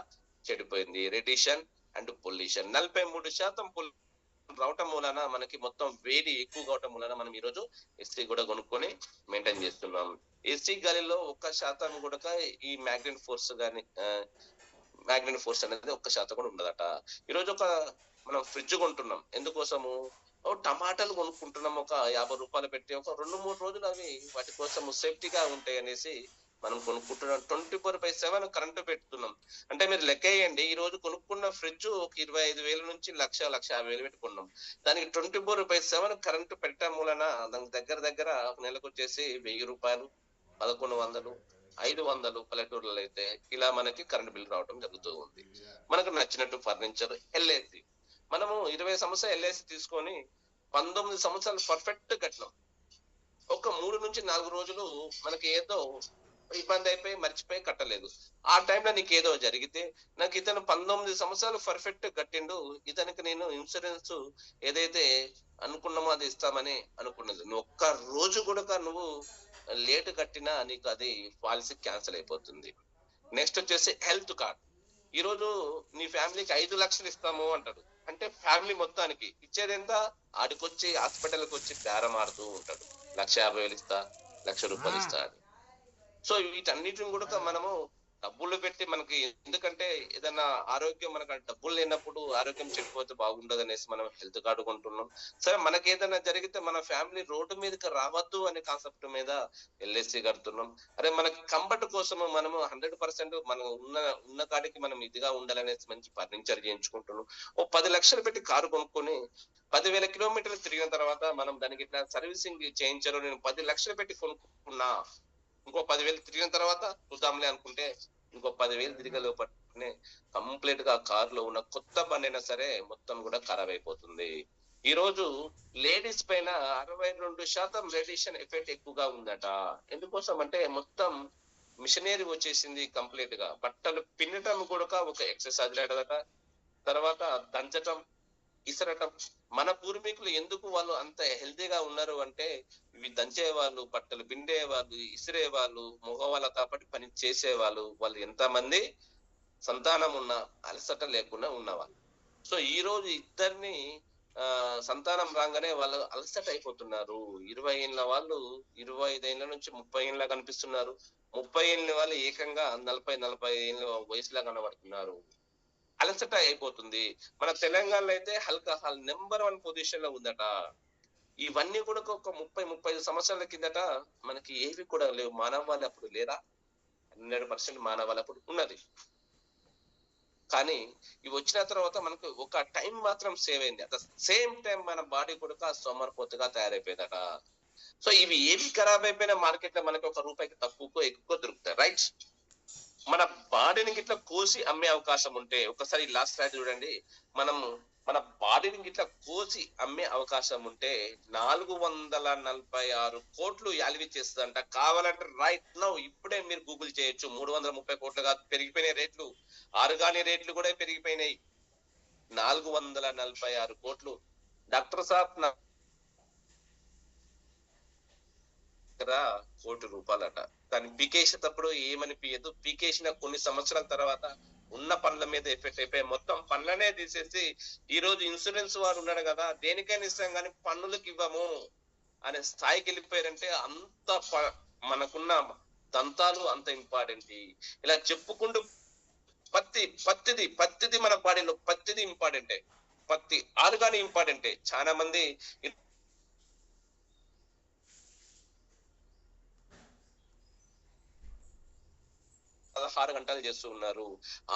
Speaker 1: చెడిపోయింది. రేడియేషన్ అండ్ పొల్యూషన్ 43% రావటం మూలన మనకి మొత్తం వేడి ఎక్కువ కావటం మూలన మనం ఈ రోజు ఏసీ కూడా కొనుక్కొని మెయింటైన్ చేస్తున్నాం. ఏసీ గాలిలో 1% కూడా ఈ మ్యాగ్నెట్ ఫోర్స్ గాని మ్యాగ్నెట్ ఫోర్స్ అనేది 1% కూడా ఉండదట. ఈ రోజు ఒక మనం ఫ్రిడ్జ్ కొంటున్నాం, ఎందుకోసము? టమాటాలు కొనుక్కుంటున్నాం, ఒక ₹50 పెట్టి ఒక 2-3 రోజులు అవి వాటి కోసం సేఫ్టీగా ఉంటాయి అనేసి మనం కొనుక్కుంటున్నాం. 24/7 కరెంటు పెట్టుతున్నాం. అంటే మీరు లెక్క వేయండి, ఈ రోజు కొనుక్కున్న ఫ్రిడ్జ్ ఒక 25,000 నుంచి 1,50,000 పెట్టుకున్నాం. దానికి 24/7 కరెంటు పెట్టడం మూలన దానికి దగ్గర దగ్గర నెలకు వచ్చేసి ₹1,000, 1,100, 500 పల్లెటూర్లలో అయితే ఇలా మనకి కరెంట్ బిల్ రావడం జరుగుతూ ఉంది. మనకు నచ్చినట్టు ఫర్నిచర్, ఎల్ఐసి మనము 20 సంవత్సరాలు ఎల్ఐసి తీసుకొని 19 సంవత్సరాలు పర్ఫెక్ట్ కట్టినాం. ఒక 3 నుంచి 4 రోజులు మనకి ఏదో ఇబ్బంది అయిపోయి మర్చిపోయి కట్టలేదు. ఆ టైంలో నీకు ఏదో జరిగితే, నాకు ఇతను 19 సంవత్సరాలు పర్ఫెక్ట్ కట్టిండు, ఇతనికి నేను ఇన్సూరెన్స్ ఏదైతే అనుకున్నామో అది ఇస్తామని అనుకున్నది, నువ్వు ఒక్క రోజు కూడా నువ్వు లేట్ కట్టినా నీకు అది పాలసీ క్యాన్సిల్ అయిపోతుంది. నెక్స్ట్ వచ్చేసి హెల్త్ కార్డ్. ఈ రోజు నీ ఫ్యామిలీకి 5 లక్షలు ఇస్తాము అంటాడు, అంటే ఫ్యామిలీ మొత్తానికి ఇచ్చేది ఎంత? ఆడికొచ్చి హాస్పిటల్కి వచ్చి బేరం ఆడుతూ ఉంటాడు, ₹1,50,000 ఇస్తా, ₹1,00,000 ఇస్తా అని. సో వీటన్నిటిని కూడా మనము డబ్బులు పెట్టి మనకి, ఎందుకంటే ఏదైనా ఆరోగ్యం మనకు డబ్బులు లేనప్పుడు ఆరోగ్యం చెడిపోతే బాగుండదు అనేసి మనం హెల్త్ కార్డు కొంటున్నాం. సరే మనకి ఏదైనా జరిగితే మన ఫ్యామిలీ రోడ్డు మీదకి రావద్దు అనే కాన్సెప్ట్ మీద ఎల్ఐసి కడుతున్నాం. అరే మనకి కంఫర్ట్ కోసము మనము 100% మనం ఉన్న కాడికి మనం ఇదిగా ఉండాలనేసి మంచి ఫర్నిచర్ చేయించుకుంటున్నాం. ఓ 10 లక్షలు పెట్టి కారు కొనుక్కొని 10,000 కిలోమీటర్లు తిరిగిన తర్వాత మనం దానికి ఇట్లా సర్వీసింగ్ చేయించారు, నేను 10 లక్షలు పెట్టి కొనుక్కున్నా, ఇంకో 10,000 తిరిగిన తర్వాత చూద్దాంలే అనుకుంటే ఇంకో 10,000 తిరిగే లోపలనే కంప్లీట్ గా కారులో ఉన్న కొత్త బండి అయినా సరే మొత్తం కూడా ఖరాబ్ అయిపోతుంది. ఈ రోజు లేడీస్ పైన 62% రేడియేషన్ ఎఫెక్ట్ ఎక్కువగా ఉందట. ఎందుకోసం అంటే మొత్తం మిషనరీ వచ్చేసింది కంప్లీట్ గా. బట్టలు పిన్నటం కూడా ఒక ఎక్సర్సైజ్ అట, తర్వాత దంచటం, ఇసరటం. మన పూర్వీకులు ఎందుకు వాళ్ళు అంత హెల్తీగా ఉన్నారు అంటే ఇవి దంచేవాళ్ళు, బట్టలు పిండేవాళ్ళు, ఇసిరేవాళ్ళు, మగవాళ్ళ కాబట్టి పని చేసేవాళ్ళు. వాళ్ళు ఎంతమంది సంతానం ఉన్న అలసట లేకుండా ఉన్నవాళ్ళు. సో ఈ రోజు ఇద్దరిని సంతానం రాగానే వాళ్ళు అలసట అయిపోతున్నారు. 20 ఏళ్ళ వాళ్ళు 25 ఏళ్ళ నుంచి 30 ఏళ్ళ కనిపిస్తున్నారు. 30 ఏళ్ళ వాళ్ళు ఏకంగా 40 ఏళ్ళ వయసులా కనబడుతున్నారు. అలసట అయిపోతుంది. మన తెలంగాణలో అయితే ఆల్కహాల్ నెంబర్ 1 పొజిషన్ లో ఉందట. ఇవన్నీ కూడా ఒక 30-35 సంవత్సరాల కిందట మనకి ఏవి కూడా లేవు. మానవాళి అప్పుడు లేదా? 100% మానవాళి అప్పుడు ఉన్నది. కానీ ఇవి వచ్చిన తర్వాత మనకు ఒక టైం మాత్రం సేవ్ అయింది. అట్ ద సేమ్ టైం మన బాడీ కూడా సోమరిపోతుగా తయారైపోయిందట. సో ఇవి ఏవి ఖరాబ్ అయిపోయిన మార్కెట్ లో మనకి ₹1 తక్కువ ఎక్కువ దొరుకుతాయి, రైట్? మన బాడీని ఇట్లా కోసి అమ్మే అవకాశం ఉంటే ఒకసారి లాస్ట్ స్లైడ్ చూడండి. మనం మన బాడీని ఇట్లా కోసి అమ్మే అవకాశం ఉంటే 446 కోట్లు యాలివి చేస్తుందంట. కావాలంటే రైట్ నౌ ఇప్పుడే మీరు గూగుల్ చేయొచ్చు. 330 కోట్లు కాదు, పెరిగిపోయిన రేట్లు. ఆర్గాని రేట్లు కూడా పెరిగిపోయినాయి. 446 కోట్లు. డాక్టర్ సాబ్ నా దగ్గర ₹1,00,00,000 దాన్ని పీకేసేటప్పుడు ఏమనిపించదు. పీకేసిన కొన్ని సంవత్సరాల తర్వాత ఉన్న పనుల మీద ఎఫెక్ట్ అయిపోయి మొత్తం పనులనే తీసేసి ఈ రోజు ఇన్సూరెన్స్ వాడు ఉన్నాడు కదా, దేనికైనా ఇస్తాం కానీ పన్నులకు ఇవ్వము అనే స్థాయికి వెళ్ళిపోయారంటే అంత మనకున్న దంతాలు అంత ఇంపార్టెంట్. ఇలా చెప్పుకుంటూ పత్తిది మన బాడీలో పత్తిది ఇంపార్టెంటే. పత్తి ఆరుగాని ఇంపార్టెంటే. చాలా మంది 16 గంటలు చేస్తూ ఉన్నారు.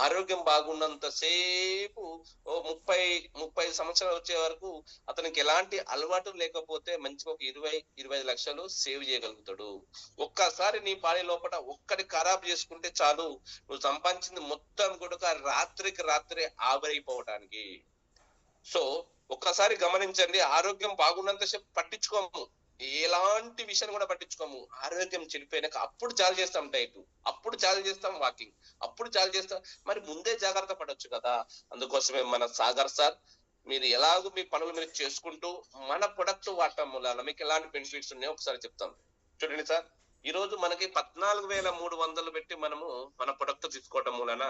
Speaker 1: ఆరోగ్యం బాగున్నంత సేపు 30 సంవత్సరాలు వచ్చే వరకు అతనికి ఎలాంటి అలవాటు లేకపోతే మంచిగా ఒక 20-25 లక్షలు సేవ్ చేయగలుగుతాడు. ఒక్కసారి నీ బాడీ లోపల ఒక్కటి ఖరాబ్ చేసుకుంటే చాలు, నువ్వు సంపాదించింది మొత్తం కూడా రాత్రికి రాత్రి ఆవిరైపోవటానికి. సో ఒక్కసారి గమనించండి, ఆరోగ్యం బాగున్నంత సేపు పట్టించుకోము, ఎలాంటి విషయం కూడా పట్టించుకోము. ఆరోగ్యం చెడిపోయినాక అప్పుడు చాలు చేస్తాం డైట్, అప్పుడు చాలు చేస్తాం వాకింగ్, అప్పుడు చాలు చేస్తాం. మరి ముందే జాగ్రత్త పడొచ్చు కదా. అందుకోసమే మన సాగర్ సార్, మీరు ఎలాగో మీ పనులు మీరు చేసుకుంటూ మన ప్రొడక్ట్ వాడటం వల్ల మీకు ఎలాంటి బెనిఫిట్స్ ఉన్నాయో ఒకసారి చెప్తాం. చూడండి సార్, ఈ రోజు మనకి 14,300 పెట్టి మనము మన ప్రొడక్ట్ తీసుకోవటం వలన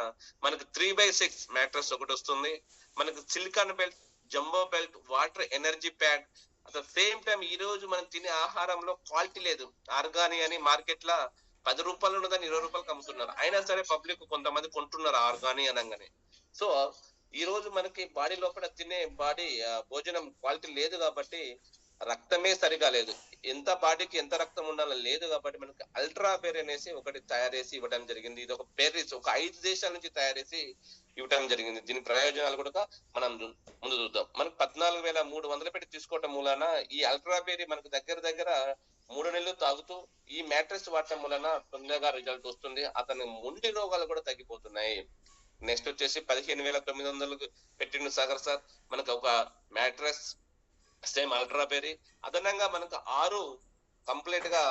Speaker 1: మనకి 3/6 మ్యాట్రస్ ఒకటి వస్తుంది. మనకి silicon belt, jumbo belt, water energy pad. At the same time ఈ రోజు మనం తినే ఆహారంలో క్వాలిటీ లేదు. ఆర్గాని అని మార్కెట్ లా ₹10 ఉన్నదని ₹20 అమ్ముతున్నారు. అయినా సరే పబ్లిక్ కొంతమంది కొంటున్నారు ఆర్గాని అనగానే. సో ఈ రోజు మనకి బాడీ లోపల తినే భోజనం క్వాలిటీ లేదు కాబట్టి రక్తమే సరిగా లేదు. ఎంత బాడీకి ఎంత రక్తం ఉండాలో లేదు కాబట్టి మనకి అల్ట్రా బెర్రీ అనేసి ఒకటి తయారు చేసి ఇవ్వడం జరిగింది. ఇది ఒక బెర్రీస్ ఒక 5 దేశాల నుంచి తయారు చేసి ఇవ్వడం జరిగింది. దీని ప్రయోజనాలు కూడా మనం ముందు చూద్దాం. మనకు 14,300 పెట్టి తీసుకోవటం మూలన ఈ అల్ట్రా బెర్రీ మనకు దగ్గర 3 నెలలు తాగుతూ ఈ మ్యాట్రెస్ వాడటం వలన తొందరగా రిజల్ట్ వస్తుంది. అతని మొండి రోగాలు కూడా తగ్గిపోతున్నాయి. నెక్స్ట్ వచ్చేసి 15,900 పెట్టిన సాగర్ సార్ మనకు ఒక మ్యాట్రెస్ సేమ్ అల్ట్రా బెర్రీ. అదనంగా మనకు 6 కంప్లీట్ గా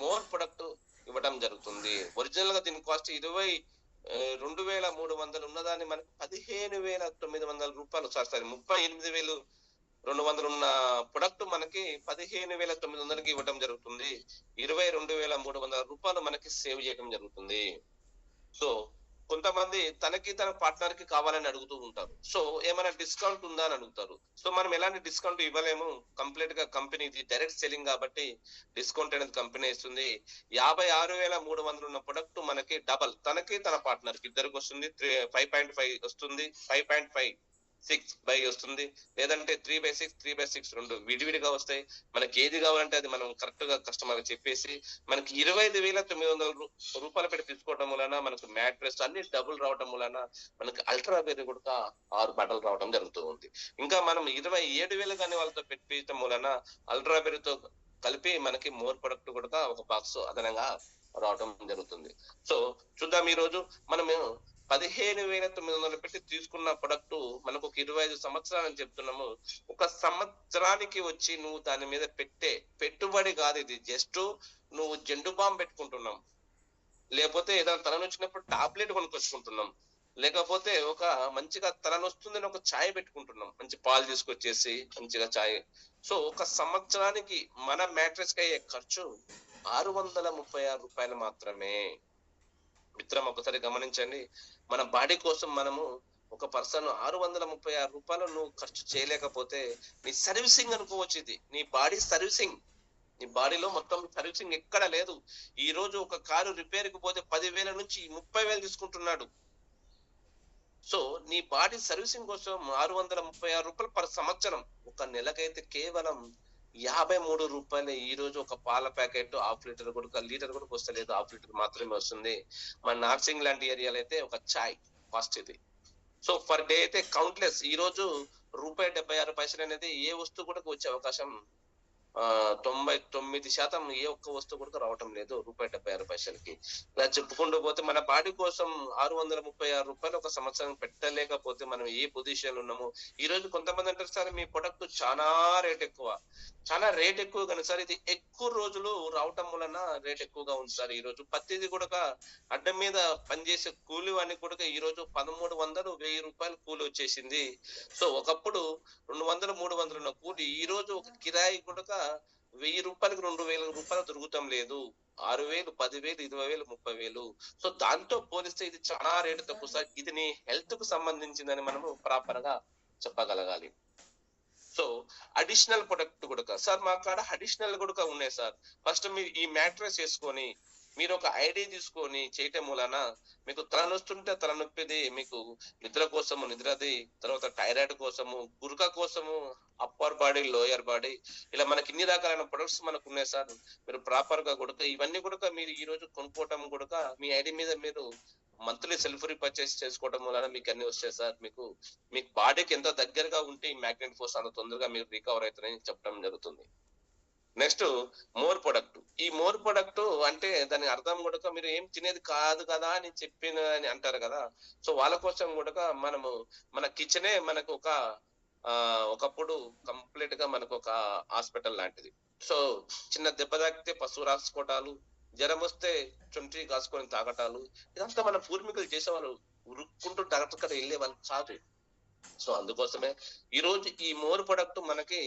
Speaker 1: మోర్ ప్రొడక్ట్ ఇవ్వడం జరుగుతుంది. ఒరిజినల్ గా దీని కాస్ట్ 22,300 ఉన్నదాన్ని మనకు 15,900 సారీ 38,200 ఉన్న ప్రొడక్ట్ మనకి 15,900కి ఇవ్వడం జరుగుతుంది. 22,300 మనకి సేవ్ చేయడం జరుగుతుంది. సో కొంతమంది తనకి తన పార్ట్నర్ కి కావాలని అడుగుతూ ఉంటారు. సో ఏమైనా డిస్కౌంట్ ఉందా అని అడుగుతారు. సో మనం ఎలాంటి డిస్కౌంట్ ఇవ్వలేము. కంప్లీట్ గా కంపెనీ డైరెక్ట్ సెల్లింగ్ కాబట్టి డిస్కౌంట్ అనేది కంపెనీ ఇస్తుంది. 56,300 ఉన్న ప్రొడక్ట్ మనకి డబల్, తనకి తన పార్ట్నర్ కి ఇద్దరికి వస్తుంది. 5.5 వస్తుంది, 5.56 వస్తుంది, లేదంటే 3/6 3/6 రెండు విడివిడిగా వస్తాయి. మనకి ఏది కావాలంటే అది మనం కరెక్ట్ గా కస్టమర్ చెప్పేసి మనకి 25,900 పెట్టి తీసుకోవడం వలన మనకు మ్యాట్రెస్ అన్ని డబుల్ రావడం వలన మనకి అల్ట్రా బెర్రీ కూడా 6 బట్టలు రావడం జరుగుతూ ఉంది. ఇంకా మనం 27,000 కానీ వాళ్ళతో పెట్టడం వలన అల్ట్రా బెర్రీతో కలిపి మనకి మోర్ ప్రొడక్ట్ కూడా ఒక బాక్స్ అదనంగా రావడం జరుగుతుంది. సో చూద్దాం, ఈ రోజు మనము 15,900 పెట్టి తీసుకున్న ప్రొడక్ట్ మనకు ఒక 25 సంవత్సరాలని చెప్తున్నాము. ఒక సంవత్సరానికి వచ్చి నువ్వు దాని మీద పెట్టే పెట్టుబడి కాదు ఇది. జస్ట్ నువ్వు జెండు బాంబు పెట్టుకుంటున్నాం, లేకపోతే ఏదైనా తలనొచ్చినప్పుడు టాబ్లెట్ కొనుక్కొచ్చుకుంటున్నాం, లేకపోతే ఒక మంచిగా తలనొస్తుందని ఒక ఛాయ్ పెట్టుకుంటున్నాం, మంచి పాలు తీసుకొచ్చేసి మంచిగా ఛాయ్. సో ఒక సంవత్సరానికి మన మ్యాట్రెస్ కి అయ్యే ఖర్చు ₹636 మాత్రమే. మిత్రం ఒకసారి గమనించండి, మన బాడీ కోసం మనము ఒక పర్సన్ ₹636 నువ్వు ఖర్చు చేయలేకపోతే నీ సర్వీసింగ్ అనుకోవచ్చు. ఇది నీ బాడీ సర్వీసింగ్. నీ బాడీలో మొత్తం సర్వీసింగ్ ఎక్కడ లేదు. ఈ రోజు ఒక కారు రిపేర్ కి పోతే 10,000 నుంచి 30,000 తీసుకుంటున్నాడు. సో నీ బాడీ సర్వీసింగ్ కోసం ₹636 పర్ సంవత్సరం. ఒక నెలకైతే కేవలం ₹53. ఈ రోజు ఒక పాల ప్యాకెట్ ½ లీటర్ కూడా లీటర్ కూడా వస్తలేదు, ½ లీటర్ మాత్రమే వస్తుంది. మన నార్సింగ్ లాంటి ఏరియాలో అయితే ఒక ఛాయ్ కాస్ట్ ఇది. సో పర్ డే అయితే కౌంట్లెస్. ఈ రోజు ₹1.76 అనేది ఏ వస్తువు కూడా వచ్చే అవకాశం 99% ఏ ఒక్క వస్తువు కూడా రావటం లేదు ₹1.76కి. ఇలా చెప్పుకుంటూ పోతే మన బాడీ కోసం ₹636 ఒక సంవత్సరం పెట్టలేకపోతే మనం ఏ పొజిషన్ ఉన్నామో. ఈ రోజు కొంతమంది అంటారు సార్ మీ ప్రొడక్ట్ చాలా రేట్ ఎక్కువ. చాలా రేట్ ఎక్కువ కానీ సార్ ఇది ఎక్కువ రోజులు రావటం వలన రేట్ ఎక్కువగా ఉంది సార్. ఈ రోజు ప్రతిది కూడా అడ్డం మీద పనిచేసే కూలి వానికి కూడా ఈ రోజు 1300, ₹1000 కూలి వచ్చేసింది. సో ఒకప్పుడు 200, 300 ఉన్న కూలి ఈ రోజు ఒక కిరాయి కూడా ₹1000కి ₹2000 దొరుకుతాం లేదు. 6000, 10,000, 20,000, 30,000. సో దాంతో పోలిస్తే ఇది చాలా రేటు తక్కువ సార్. ఇది నీ హెల్త్ కు సంబంధించిందని మనము ప్రాపర్ గా చెప్పగలగాలి. సో అడిషనల్ ప్రొడక్ట్ కూడా సార్ మా కాడ అడిషనల్ కూడా ఉన్నాయి సార్. ఫస్ట్ మీరు ఈ మ్యాట్రెస్ వేసుకొని మీరు ఒక ఐడి తీసుకొని చేయటం మూలన మీకు తలనొస్తుంటే తలనొప్పిది, మీకు నిద్ర కోసము నిద్రది, తర్వాత థైరాయిడ్ కోసము, గురక కోసము, అప్పర్ బాడీ, లోయర్ బాడీ, ఇలా మనకి ఇన్ని రకాలైన ప్రొడక్ట్స్ మనకు ఉన్నాయి సార్. మీరు ప్రాపర్ గా కూడా ఇవన్నీ కూడా మీరు ఈ రోజు కొనుక్కోవటం కూడా మీ ఐడి మీద మీరు మంత్లీ సెల్ఫ్ రీపర్చేస్ చేసుకోవడం వలన మీకు అన్ని వస్తాయి సార్. మీకు బాడీకి ఎంత దగ్గరగా ఉంటే ఈ మ్యాగ్నెట్ ఫోర్స్ అంత తొందరగా మీరు రికవర్ అవుతారని చెప్పడం జరుగుతుంది. Next more product. ఈ మోర్ ప్రొడక్ట్ అంటే దాని అర్థం కూడా మీరు ఏం తినేది కాదు కదా అని చెప్పిన అని అంటారు కదా. సో వాళ్ళ కోసం కూడా మనము మన కిచెనే మనకు ఒకప్పుడు కంప్లీట్ గా మనకు ఒక హాస్పిటల్ లాంటిది. సో చిన్న దెబ్బ తాకితే పసుపు రాసుకోవటాలు, జ్వరం వస్తే చుంటి కాసుకొని తాగటాలు, ఇదంతా మన పూర్వీకులు చేసేవాళ్ళు. ఉరుక్కుంటూ డాక్టర్ దగ్గర వెళ్ళే వాళ్ళు కాదు. సో అందుకోసమే ఈ రోజు ఈ మోర్ ప్రొడక్ట్ మనకి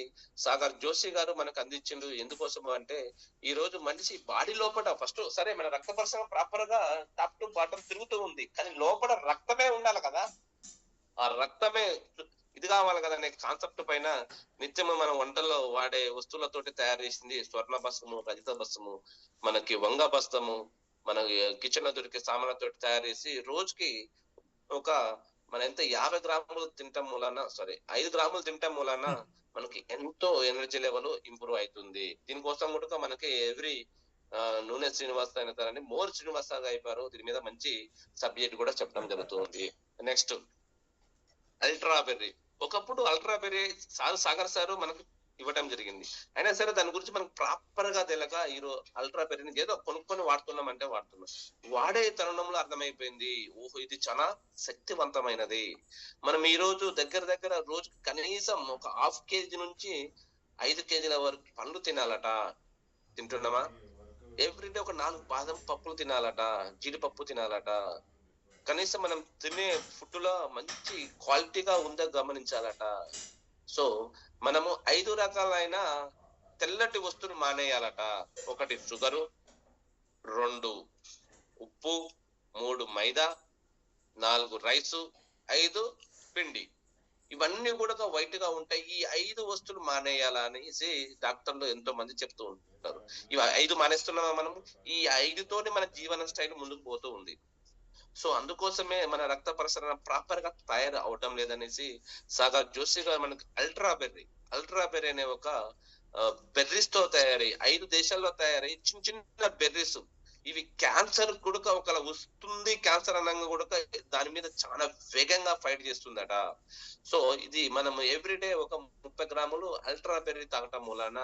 Speaker 1: సాగర్ జోషి గారు మనకు అందించిండు. ఎందుకోసం అంటే ఈ రోజు మనిషి బాడీ లోపల ఫస్ట్ సరే మన రక్త పరిశ్రమ ప్రాపర్ గా టాప్ టు బాటం తిరుగుతూ ఉంది, కానీ లోపల రక్తమే ఉండాలి కదా. ఆ రక్తమే ఇది కావాలి కదా అనే కాన్సెప్ట్ పైన నిత్యము మనం వంటల్లో వాడే వస్తువులతోటి తయారు చేసింది స్వర్ణ బస్తము, రజిత బస్తము, మనకి వంగ బస్తము, మన కిచెన్ లో దొరికే సామాన్లతోటి తయారు చేసి రోజుకి మన ఎంత 50 గ్రాములు తింటాం మూలాన 5 గ్రాములు తింటాం మూలాన మనకి ఎంతో ఎనర్జీ లెవెల్ ఇంప్రూవ్ అవుతుంది. దీనికోసం కూడా మనకి ఎవ్రీ నూనె శ్రీనివాస అయిన తరని మోర్ శ్రీనివాస అయిపోయారు. దీని మీద మంచి సబ్జెక్ట్ కూడా చెప్పడం జరుగుతుంది. Next ultra berry. ఒకప్పుడు అల్ట్రా బెర్రీ సాగర్ సారు మనకు ఇవ్వటం జరిగింది. అయినా సరే దాని గురించి మనకు ప్రాపర్ గా తెలియక ఈరోజు అల్ట్రా బెర్రీని ఏదో కొనుక్కొని వాడుతున్నాం. వాడే తరుణంలో అర్థమైపోయింది, ఓహో ఇది చాలా శక్తివంతమైనది. మనం ఈ రోజు దగ్గర రోజు కనీసం ఒక 1/2 kg నుంచి 5 kgల వరకు పండ్లు తినాలట. తింటున్నామా? ఎవ్రీడే ఒక 4 బాదం పప్పులు తినాలట, జీడిపప్పు తినాలట. కనీసం మనం తినే ఫుడ్ లో మంచి క్వాలిటీగా ఉందో గమనించాలట. సో మనము 5 రకాలైన తెల్లటి వస్తువులు మానేయాలట. 1 షుగరు, 2 ఉప్పు, 3 మైదా, 4 రైసు, 5 పిండి. ఇవన్నీ కూడా వైట్ గా ఉంటాయి. ఈ 5 వస్తువులు మానేయాలా అనేసి డాక్టర్లు ఎంతో మంది చెప్తూ ఉంటారు. ఇవి 5 మానేస్తున్నామా మనము? ఈ 5తోనే మన జీవన స్టైల్ ముందుకు పోతూ ఉంది. సో అందుకోసమే మన రక్త పరిసరణ ప్రాపర్ గా తయారు అవటం లేదనేసి సాగర్ జోషి గారు మనకి అల్ట్రా బెర్రీ అనే ఒక బెర్రీస్ తో తయారై 5 దేశాల్లో తయారై చిన్న బెర్రీస్. ఇవి క్యాన్సర్ కూడా ఒకలా వస్తుంది, క్యాన్సర్ అనంగా కూడా దాని మీద చాలా వేగంగా ఫైట్ చేస్తుందట. సో ఇది మనం ఎవ్రీడే ఒక 30 గ్రాములు అల్ట్రా బెర్రీ తాగటం మూలాన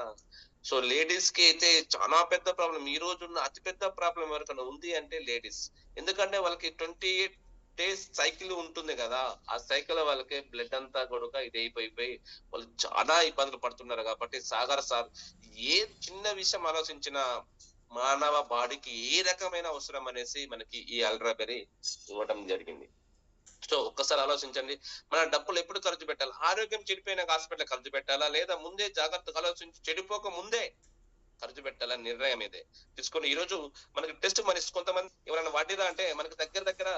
Speaker 1: సో లేడీస్ కి అయితే చాలా పెద్ద ప్రాబ్లం. ఈ రోజు ఉన్న అతి పెద్ద ప్రాబ్లం ఎవరికైనా ఉంది అంటే లేడీస్. ఎందుకంటే వాళ్ళకి 28 days సైకిల్ ఉంటుంది కదా, ఆ సైకిల్ వాళ్ళకి బ్లడ్ అంతా కూడా ఇది అయిపోయి వాళ్ళు చాలా ఇబ్బందులు పడుతున్నారు. కాబట్టి సాగర్ సార్ ఏ చిన్న విషయం ఆలోచించిన మానవ బాడీకి ఏ రకమైన అవసరం అనేసి మనకి ఈ అల్ట్రా బెర్రీ ఇవ్వడం జరిగింది. సో ఒక్కసారి ఆలోచించండి, మన డబ్బులు ఎప్పుడు ఖర్చు పెట్టాలి? ఆరోగ్యం చెడిపోయినాక హాస్పిటల్ ఖర్చు పెట్టాలా, లేదా ముందే జాగ్రత్తగా ఆలోచించి చెడిపోక ముందే ఖర్చు పెట్టాలని నిర్ణయం ఇదే తీసుకొని ఈ రోజు మనకి టెస్ట్ మనీస్ కొంతమంది ఎవరైనా వాడిరా అంటే మనకి దగ్గర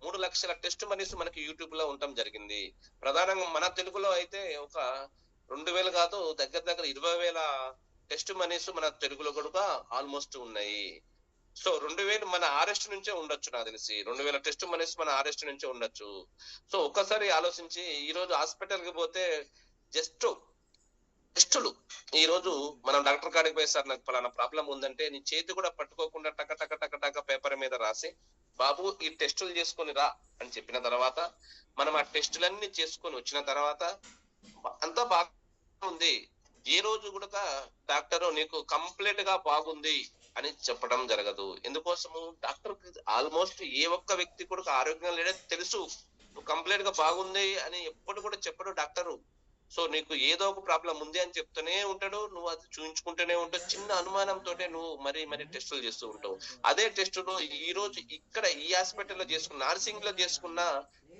Speaker 1: 3 లక్షల టెస్ట్ మనీస్ మనకి యూట్యూబ్ లో ఉండటం జరిగింది. ప్రధానంగా మన తెలుగులో అయితే ఒక 2,000 కాదు, దగ్గర 20,000 టెస్ట్ మనీస్ మన తెలుగులో కూడా ఆల్మోస్ట్ ఉన్నాయి. సో 2,000 మన ఆర్ఎస్ట్ నుంచే ఉండొచ్చు, నాకు తెలిసి 2,000 టెస్ట్ మనీస్ మన ఆర్ఎస్ట్ నుంచే ఉండొచ్చు. సో ఒక్కసారి ఆలోచించి ఈ రోజు హాస్పిటల్ కి పోతే జస్ట్ టెస్టులు. ఈ రోజు మనం డాక్టర్ కాడికి పోయి సార్ నాకు పలానా ప్రాబ్లం ఉందంటే నీ చేతి కూడా పట్టుకోకుండా టక పేపర్ మీద రాసి బాబు ఈ టెస్టులు చేసుకొని రా అని చెప్పిన తర్వాత మనం ఆ టెస్టులన్నీ చేసుకొని వచ్చిన తర్వాత అంతా బాగా ఉంది, ఏ రోజు కూడా డాక్టర్ నీకు కంప్లీట్ గా బాగుంది అని చెప్పడం జరగదు. ఎందుకోసము డాక్టర్ ఆల్మోస్ట్ ఏ ఒక్క వ్యక్తి కూడా ఆరోగ్యంగా లేడని తెలుసు. నువ్వు కంప్లీట్ గా బాగుంది అని ఎప్పుడు కూడా చెప్పడు డాక్టరు. సో నీకు ఏదో ఒక ప్రాబ్లం ఉంది అని చెప్తూనే ఉంటాడు. నువ్వు అది చూయించుకుంటూనే ఉంటావు. చిన్న అనుమానంతోటే నువ్వు మరి టెస్టులు చేస్తూ ఉంటావు. అదే టెస్టులు ఈ రోజు ఇక్కడ ఈ హాస్పిటల్లో చేసుకున్న, నర్సింగ్ లో చేసుకున్న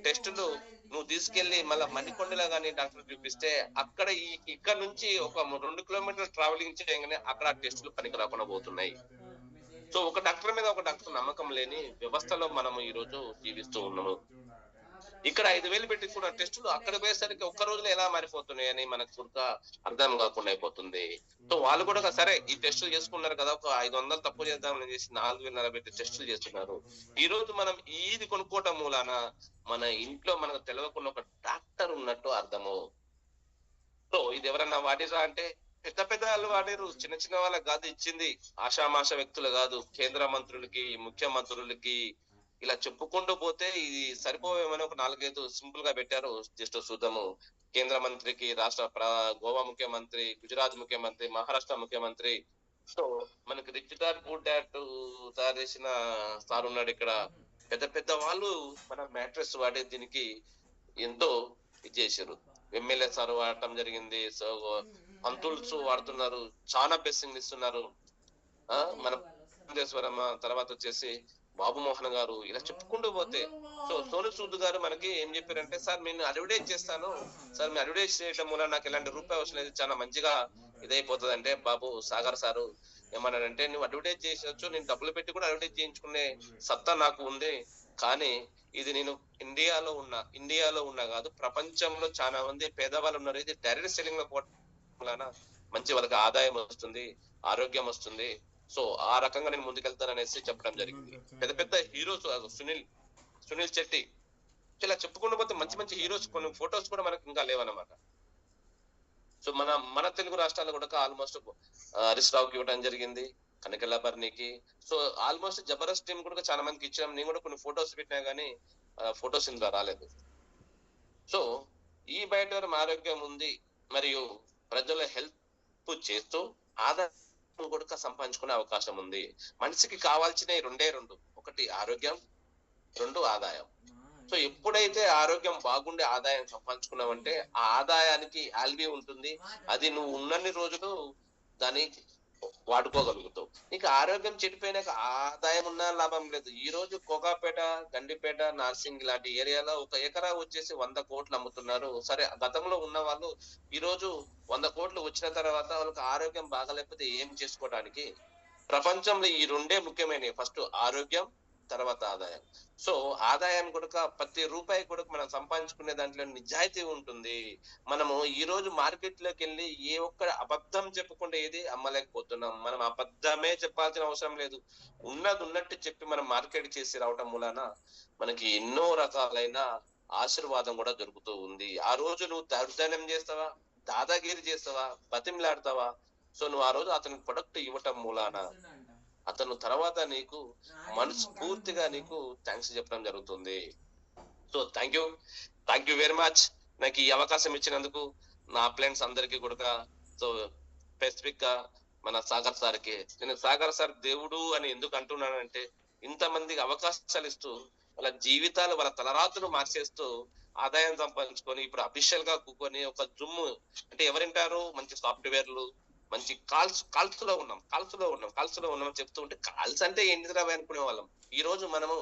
Speaker 1: టెస్టులు నువ్వు తీసుకెళ్లి మళ్ళీ మణికొండలో గానీ డాక్టర్ చూపిస్తే అక్కడ ఇక్కడ నుంచి ఒక 2 కిలోమీటర్లు ట్రావెలింగ్ చేయగానే అక్కడ టెస్టులు పనికి రాకుండా పోతున్నాయి. సో ఒక డాక్టర్ మీద ఒక డాక్టర్ నమ్మకం లేని వ్యవస్థలో మనం ఈ రోజు జీవిస్తూ ఉన్నాము. ఇక్కడ 5,000 పెట్టి కూడా టెస్టులు అక్కడ పోయేసరికి ఒక్క రోజులో ఎలా మారిపోతున్నాయి అని మనకు కూడా అర్థం కాకుండా అయిపోతుంది. సో వాళ్ళు కూడా సరే ఈ టెస్టులు చేసుకున్నారు కదా, ఒక 500 తక్కువ చేద్దామని చేసి 4,500 పెట్టి టెస్టులు చేస్తున్నారు. ఈ రోజు మనం ఇది కొనుక్కోవటం మూలాన మన ఇంట్లో మనకు తెలియకుండా ఒక డాక్టర్ ఉన్నట్టు అర్థము. సో ఇది ఎవరన్నా వాడిరా అంటే పెద్ద పెద్ద వాళ్ళు వాడారు, చిన్న చిన్న వాళ్ళకి కాదు ఇచ్చింది. ఆషామాష వ్యక్తులు కాదు, కేంద్ర మంత్రులకి, ముఖ్యమంత్రులకి ఇలా చెప్పుకుంటూ పోతే ఇది సరిపోవేమని ఒక 4-5 సింపుల్ గా పెట్టారు. జస్ట్ చూద్దాము. కేంద్ర మంత్రికి, గోవా ముఖ్యమంత్రి, గుజరాత్ ముఖ్యమంత్రి, మహారాష్ట్ర ముఖ్యమంత్రి. సో మనకి రిచ్ డాడ్ పూర్ డాడ్ తయారు చేసిన సార్ ఉన్నాడు ఇక్కడ. పెద్ద పెద్ద వాళ్ళు మన మ్యాట్రెస్ వాడే దీనికి ఎంతో ఇది చేశారు. ఎమ్మెల్యే సార్ వాడటం జరిగింది. సో పంతుల్స్ వాడుతున్నారు, చాలా బ్లెస్సింగ్ ఇస్తున్నారు. మన తర్వాత వచ్చేసి బాబు మోహన్ గారు, ఇలా చెప్పుకుంటూ పోతే సో సోను సూద్ గారు మనకి ఏం చెప్పారంటే, సార్ నేను అడ్వర్టైజ్ చేస్తాను సార్, మీరు అడ్వర్టైజ్ చేయడం వల్ల నాకు ఎలాంటి రూపాయి అవసరం లేదు, చాలా మంచిగా ఇదైపోతుంది అంటే, బాబు సాగర్ సారు ఏమన్నాడంటే, నువ్వు అడ్వర్టైజ్ చేసొచ్చు, నేను డబ్బులు పెట్టి కూడా అడ్వర్టైజ్ చేయించుకునే సత్తా నాకు ఉంది, కానీ ఇది నేను ఇండియాలో ఉన్నా కాదు, ప్రపంచంలో చాలా మంది పేదవాళ్ళు ఉన్నారు, ఇది డైరెక్ట్ సెల్లింగ్ లో పోవడం మంచి వాళ్ళకి ఆదాయం వస్తుంది, ఆరోగ్యం వస్తుంది. సో ఆ రకంగా నేను ముందుకెళ్తాననేసి చెప్పడం జరిగింది. పెద్ద పెద్ద హీరోస్, సునీల్ శెట్టి, ఇలా చెప్పుకుంటూ పోతే మంచి మంచి హీరోస్ కొన్ని ఫొటోస్ కూడా మనకు ఇంకా లేవన్నమాట. సో మన తెలుగు రాష్ట్రాల్లో కూడా ఆల్మోస్ట్ హరీష్ రావుకి ఇవ్వడం జరిగింది, కనకల్లాభరణికి. సో ఆల్మోస్ట్ జబర్దస్త్ టీం కూడా చాలా మందికి ఇచ్చాం. నేను కూడా కొన్ని ఫొటోస్ పెట్టినా గానీ ఫొటోస్ ఇందులో రాలేదు. సో ఈ బయట ఆరోగ్యం ఉంది మరియు ప్రజల హెల్ప్ చేస్తూ ఆదాయం కూడా సంపాదించుకునే అవకాశం ఉంది. మనిషికి కావాల్సిన రెండే రెండు, ఒకటి ఆరోగ్యం, 2 ఆదాయం. సో ఎప్పుడైతే ఆరోగ్యం బాగుండే ఆదాయం సంపాదించుకున్నావంటే ఆ ఆదాయానికి వాల్యూ ఉంటుంది. అది నువ్వు ఉన్నన్ని రోజులు దాన్ని వాడుకోగలుగుతావు. నీకు ఆరోగ్యం చెడిపోయినాక ఆదాయం ఉన్నా లాభం లేదు. ఈ రోజు కోకాపేట, గండిపేట, నార్సింగ్ లాంటి ఏరియాలో ఒక ఎకరా వచ్చేసి 100 కోట్లు అమ్ముతున్నారు. సరే, గతంలో ఉన్న వాళ్ళు ఈ రోజు 100 కోట్లు వచ్చిన తర్వాత వాళ్ళకి ఆరోగ్యం బాగలేకపోతే ఏం చేసుకోవడానికి? ప్రపంచంలో ఈ రెండే ముఖ్యమైనవి, ఫస్ట్ ఆరోగ్యం, తర్వాత ఆదాయం. సో ఆదాయం కూడా ప్రతి రూపాయి కూడా మనం సంపాదించుకునే దాంట్లో నిజాయితీ ఉంటుంది. మనము ఈ రోజు మార్కెట్ లోకి వెళ్ళి ఏ ఒక్క అబద్ధం చెప్పకుండా ఏది అమ్మలేకపోతున్నాం. మనం అబద్ధమే చెప్పాల్సిన అవసరం లేదు. ఉన్నది ఉన్నట్టు చెప్పి మనం మార్కెట్ చేసి రావటం మూలాన మనకి ఎన్నో రకాలైన ఆశీర్వాదం కూడా దొరుకుతూ ఉంది. ఆ రోజు నువ్వు దౌర్జన్యం చేస్తావా, దాదాగిరి చేస్తావా, బతిమిలాడతావా? సో నువ్వు ఆ రోజు అతనికి ప్రొడక్ట్ ఇవ్వటం మూలాన అతను తర్వాత నీకు మనస్ఫూర్తిగా నీకు థ్యాంక్స్ చెప్పడం జరుగుతుంది. So thank you very much నాకు ఈ అవకాశం ఇచ్చినందుకు, నా ఫ్రెండ్స్ అందరికీ కూడా. సో స్పెసిఫిక్ గా మన సాగర్ సార్కి, నేను సాగర్ సార్ దేవుడు అని ఎందుకు అంటున్నానంటే, ఇంతమందికి అవకాశాలు ఇస్తూ వాళ్ళ జీవితాలు, వాళ్ళ తలరాతులు మార్చేస్తూ ఆదాయం సంపాదించుకొని ఇప్పుడు అఫీషియల్ గా కూకొని ఒక జుమ్ అంటే ఎవరింటారు, మంచి సాఫ్ట్వేర్లు, మంచి కాల్స్ లో ఉన్నాం చెప్తూ ఉంటే, కాల్స్ అంటే ఏంటిదిరా అనుకునే వాళ్ళం. ఈ రోజు మనము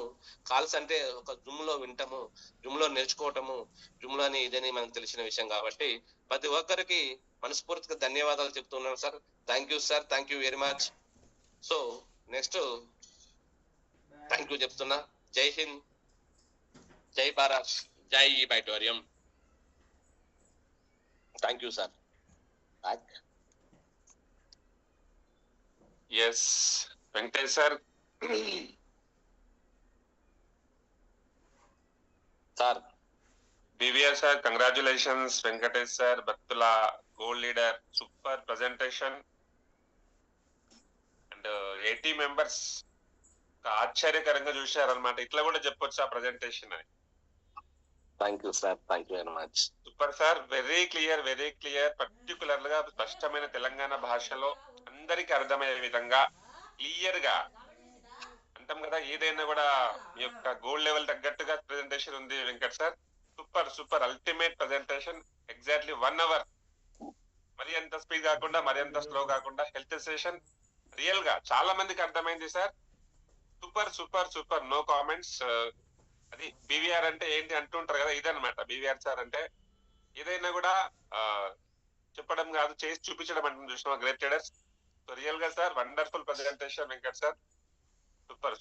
Speaker 1: కాల్స్ అంటే ఒక జుమ్ లో వింటాము, జుమ్ లో నేర్చుకోవటము, జుమ్ లోని ఇదని మనకు తెలిసిన విషయం కాబట్టి ప్రతి ఒక్కరికి మనస్ఫూర్తిగా ధన్యవాదాలు చెప్తున్నాను sir. Thank you sir, thank you very much. So next thank you చెప్తున్నా. జై హింద్, జై భారత్, జై బైటోరియం. Thank you sir.
Speaker 2: Yes, Venkatesh sir.
Speaker 1: Sir.
Speaker 2: BVR sir, congratulations. Venkatesh sir, Bhaktula gold leader, super presentation. And 80 members ఆశ్చర్యకరంగా చూశారనమాట. ఇట్లా కూడా చెప్పొచ్చు ఆ ప్రెజెంటేషన్ అని.
Speaker 1: Thank you sir, thank you very much.
Speaker 2: Super sir, very clear, particular గా స్పష్టమైన తెలంగాణ భాషలో అందరికి అర్థమయ్యే విధంగా క్లియర్ గా అంటాం కదా, ఏదైనా కూడా మీ యొక్క గోల్డ్ లెవెల్ తగ్గట్టుగా ప్రెజెంటేషన్ ఉంది Venkat sir. Super ultimate presentation. Exactly 1 hour. మరి ఎంత స్పీడ్ కాకుండా, మరి ఎంత స్లో కాకుండా, హెల్త్ సెషన్ రియల్ గా చాలా మందికి అర్థమైంది సార్. Super no comments. అది బీవీఆర్ అంటే ఏంటి అంటుంటారు కదా, ఇదన్నమాట బీవీఆర్ సార్ అంటే. ఏదైనా కూడా చెప్పడం కాదు, చేసి చూపించడం అంటే చూసిన గ్రేట్ ట్రేడర్స్. సో రియల్ గా sir wonderful presentation Venkat sir.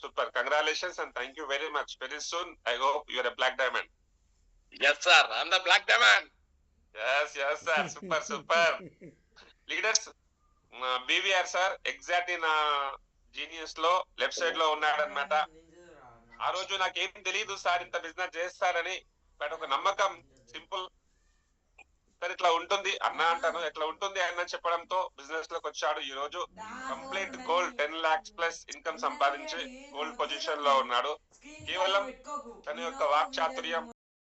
Speaker 2: Super congratulations and thank you very much. Very soon I hope your a black diamond.
Speaker 1: Yes sir, I'm the black diamond.
Speaker 2: yes sir, super leaders. BVR sir exactly నా జీనియస్ లో లెఫ్ట్ సైడ్ లో ఉన్నాడనమాట. ఆ రోజు నాకేం తెలియదు సార్ ఇంత బిజినెస్ చేస్తారని, బట్ ఒక నమ్మకం, సింపుల్ సార్ ఇట్లా ఉంటుంది అన్న అంటాను, ఎట్లా ఉంటుంది అన్న చెప్పడంతో బిజినెస్ లోకి వచ్చాడు. ఈ రోజు complete gold 10 lakhs plus income సంపాదించి గోల్డ్ పొజిషన్ లో ఉన్నాడు. కేవలం తన యొక్క వాక్చాతుర్యం,